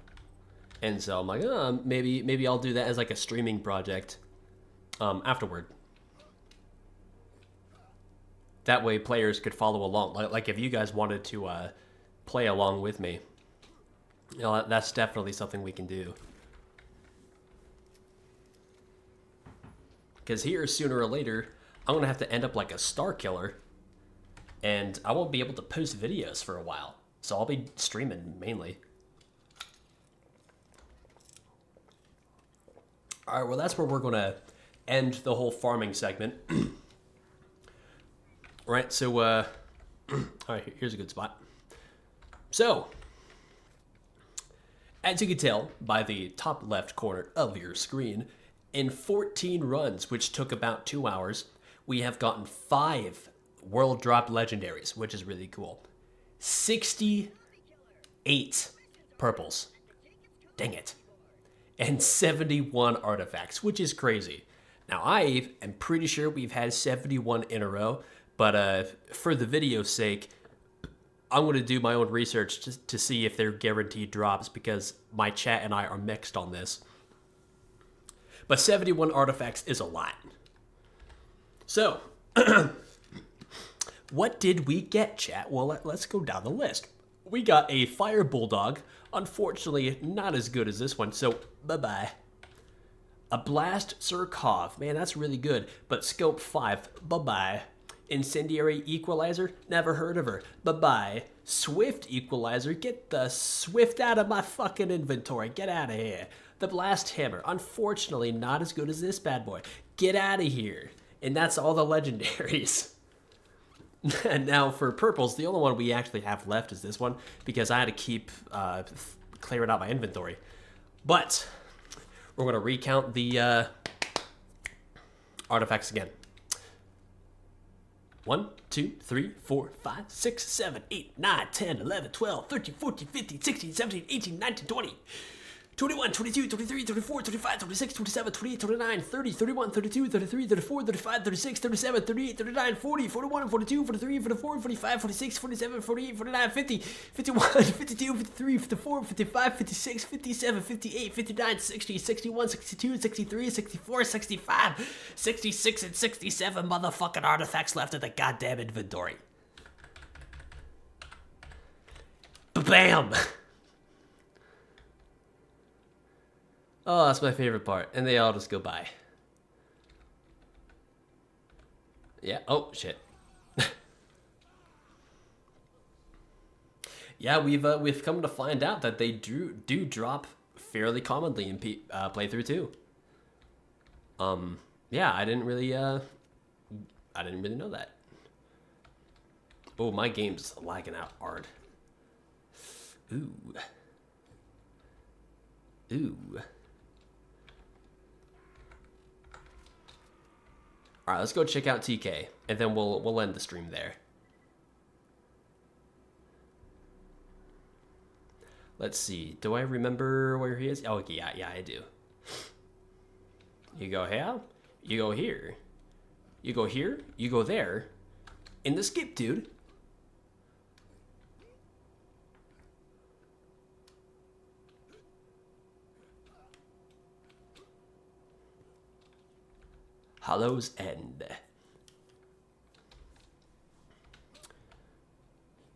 and so I'm like, maybe I'll do that as like a streaming project afterward. That way players could follow along. Like if you guys wanted to play along with me, you know, that's definitely something we can do. Because here, sooner or later, I'm gonna have to end up like a star killer, and I won't be able to post videos for a while. So I'll be streaming mainly. All right, well, that's where we're gonna end the whole farming segment. All right, so all right, here's a good spot. So, as you can tell by the top left corner of your screen, in 14 runs, which took about 2 hours, we have gotten 5 world drop legendaries, which is really cool. 68 purples. Dang it. And 71 artifacts, which is crazy. Now, I am pretty sure we've had 71 in a row, but for the video's sake, I'm going to do my own research to see if they're guaranteed drops, because my chat and I are mixed on this. But 71 artifacts is a lot. So, what did we get, chat? Well, let's go down the list. We got a Fire Bulldog. Unfortunately, not as good as this one, so bye-bye. A Blast Surkov. Man, that's really good. But Scope 5, bye-bye. Incendiary Equalizer, never heard of her. Bye-bye. Swift Equalizer, get the Swift out of my fucking inventory. Get out of here. The Blast Hammer, unfortunately not as good as this bad boy. Get out of here. And that's all the legendaries. And now for purples, the only one we actually have left is this one, because I had to keep clearing out my inventory. But we're going to recount the artifacts again. 1, 2, 3, 4, 5, 6, 7, 8, 9, 10, 11, 12, 13, 14, 15, 16, 17, 18, 19, 20. 21, 22, 23, 24, 25, 26, 27, 28, 29, 30, 31, 32, 33, 34, 35, 36, 37, 38, 39, 40, 41, 42, 43, 44, 45, 46, 47, 48, 49, 50, 51, 52, 53, 54, 55, 56, 57, 58, 59, 60, 61, 62, 63, 64, 65, 66, and 67 motherfucking artifacts left in the goddamn inventory. Bam! Oh, that's my favorite part. And they all just go by. Yeah. Oh, shit. Yeah, we've come to find out that they do drop fairly commonly in playthrough 2. Yeah, I didn't really know that. Oh, my game's lagging out hard. Ooh. Ooh. All right, let's go check out TK, and then we'll end the stream there. Let's see. Do I remember where he is? Oh, yeah, I do. You go here. You go here. You go here. You go there. In the skip, dude. Hollow's End.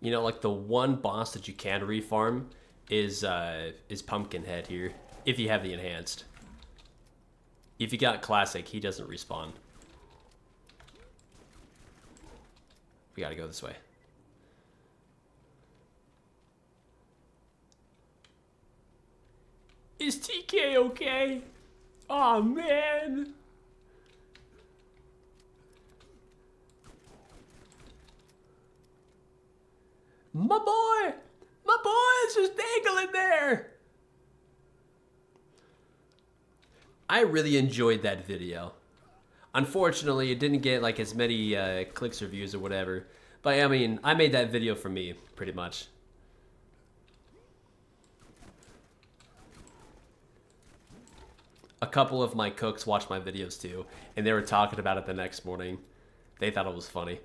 You know, like the one boss that you can refarm is Pumpkinhead here, if you have the enhanced. If you got classic, he doesn't respawn. We gotta go this way. Is TK okay? Aw, man. My boy is just dangling there. I really enjoyed that video. Unfortunately, it didn't get like as many clicks or views or whatever. But I mean, I made that video for me, pretty much. A couple of my cooks watched my videos too, and they were talking about it the next morning. They thought it was funny.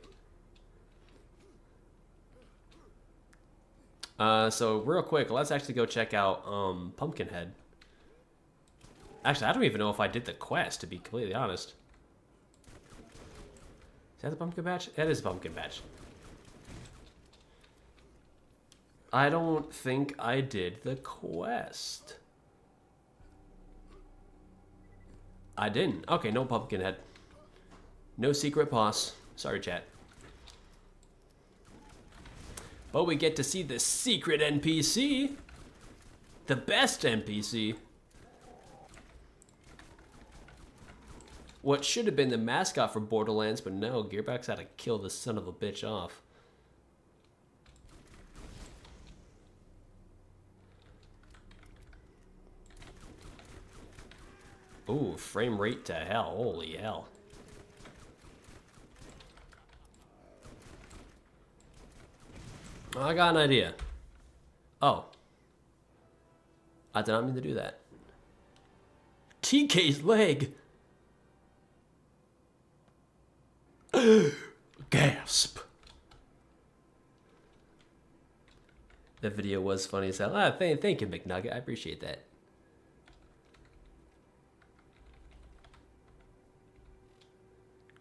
So real quick, let's actually go check out Pumpkinhead. Actually, I don't even know if I did the quest, to be completely honest. Is that the pumpkin patch? That is a pumpkin patch. I don't think I did the quest. I didn't. Okay, no Pumpkinhead. No secret boss. Sorry, chat. But we get to see the secret NPC. The best NPC. What should have been the mascot for Borderlands, but no, Gearbox had to kill this son of a bitch off. Ooh, frame rate to hell. Holy hell. I got an idea. Oh. I did not mean to do that. TK's leg. Gasp. That video was funny as hell. Ah, thank you, McNugget. I appreciate that.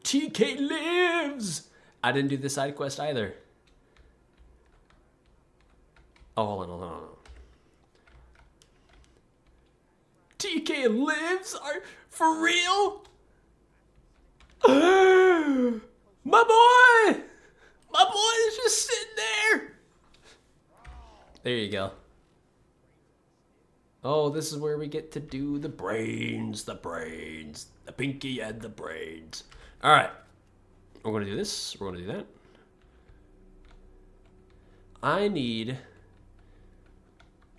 TK lives! I didn't do the side quest either. Oh, hold on. TK lives? For real? My boy! My boy is just sitting there! There you go. Oh, this is where we get to do the brains. The pinky and the brains. Alright. We're gonna do this. We're gonna do that. I need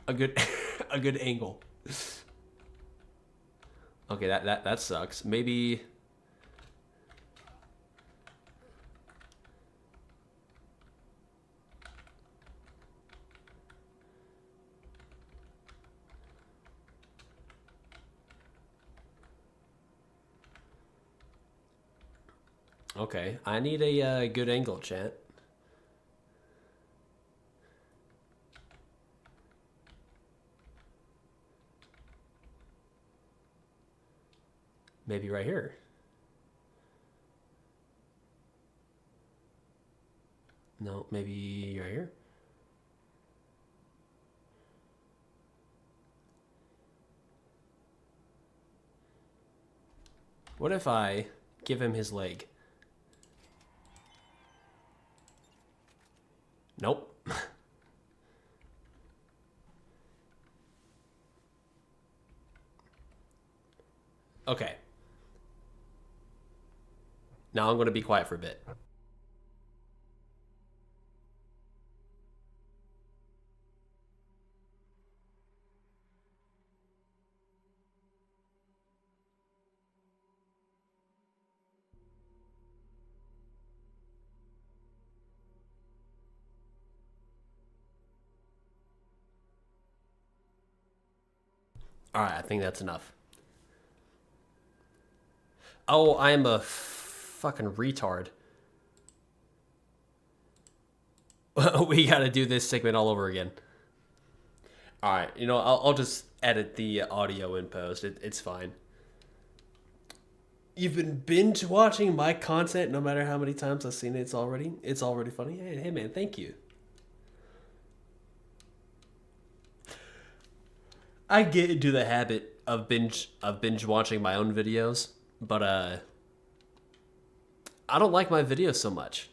a good a good angle. Okay, that sucks. Maybe Okay, I need a good angle, chat. Maybe right here. No, maybe right here. What if I give him his leg? Nope. Okay. Now I'm going to be quiet for a bit. All right, I think that's enough. Oh, I am a fucking retard. We got to do this segment all over again. All right, you know, I'll just edit the audio in post. It's fine. You've been binge watching my content no matter how many times I've seen it. It's already funny. Hey man, thank you. I get into the habit of binge watching my own videos, but I don't like my videos so much.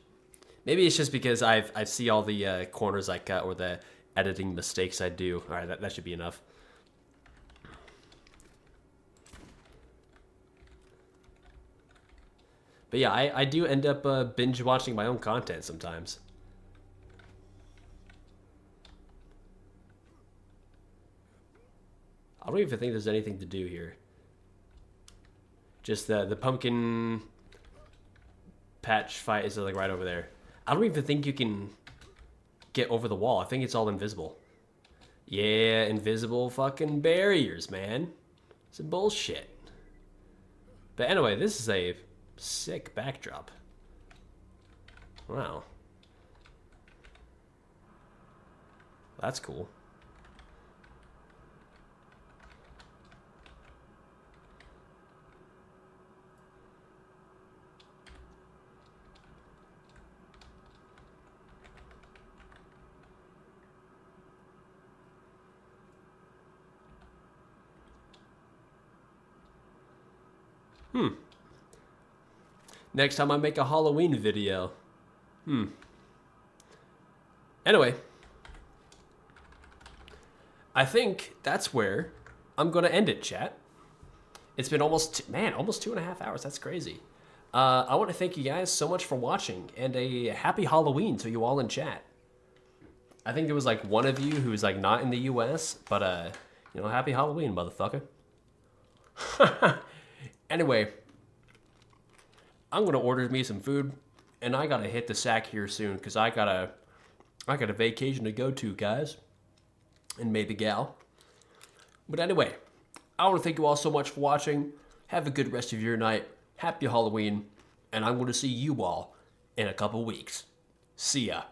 Maybe it's just because I see all the corners I cut or the editing mistakes I do. All right, that should be enough. But yeah, I do end up binge watching my own content sometimes. I don't even think there's anything to do here. Just the pumpkin patch fight is like right over there. I don't even think you can get over the wall. I think it's all invisible. Yeah, invisible fucking barriers, man. It's a bullshit. But anyway, this is a sick backdrop. Wow. That's cool. Next time I make a Halloween video. Anyway. I think that's where I'm going to end it, chat. It's been almost 2.5 hours. That's crazy. I want to thank you guys so much for watching, and a happy Halloween to you all in chat. I think there was like one of you who's like not in the US, but you know, happy Halloween, motherfucker. Anyway, I'm gonna order me some food, and I gotta hit the sack here soon because I got a vacation to go to, guys, and maybe gal. But anyway, I want to thank you all so much for watching. Have a good rest of your night. Happy Halloween, and I'm going to see you all in a couple weeks. See ya.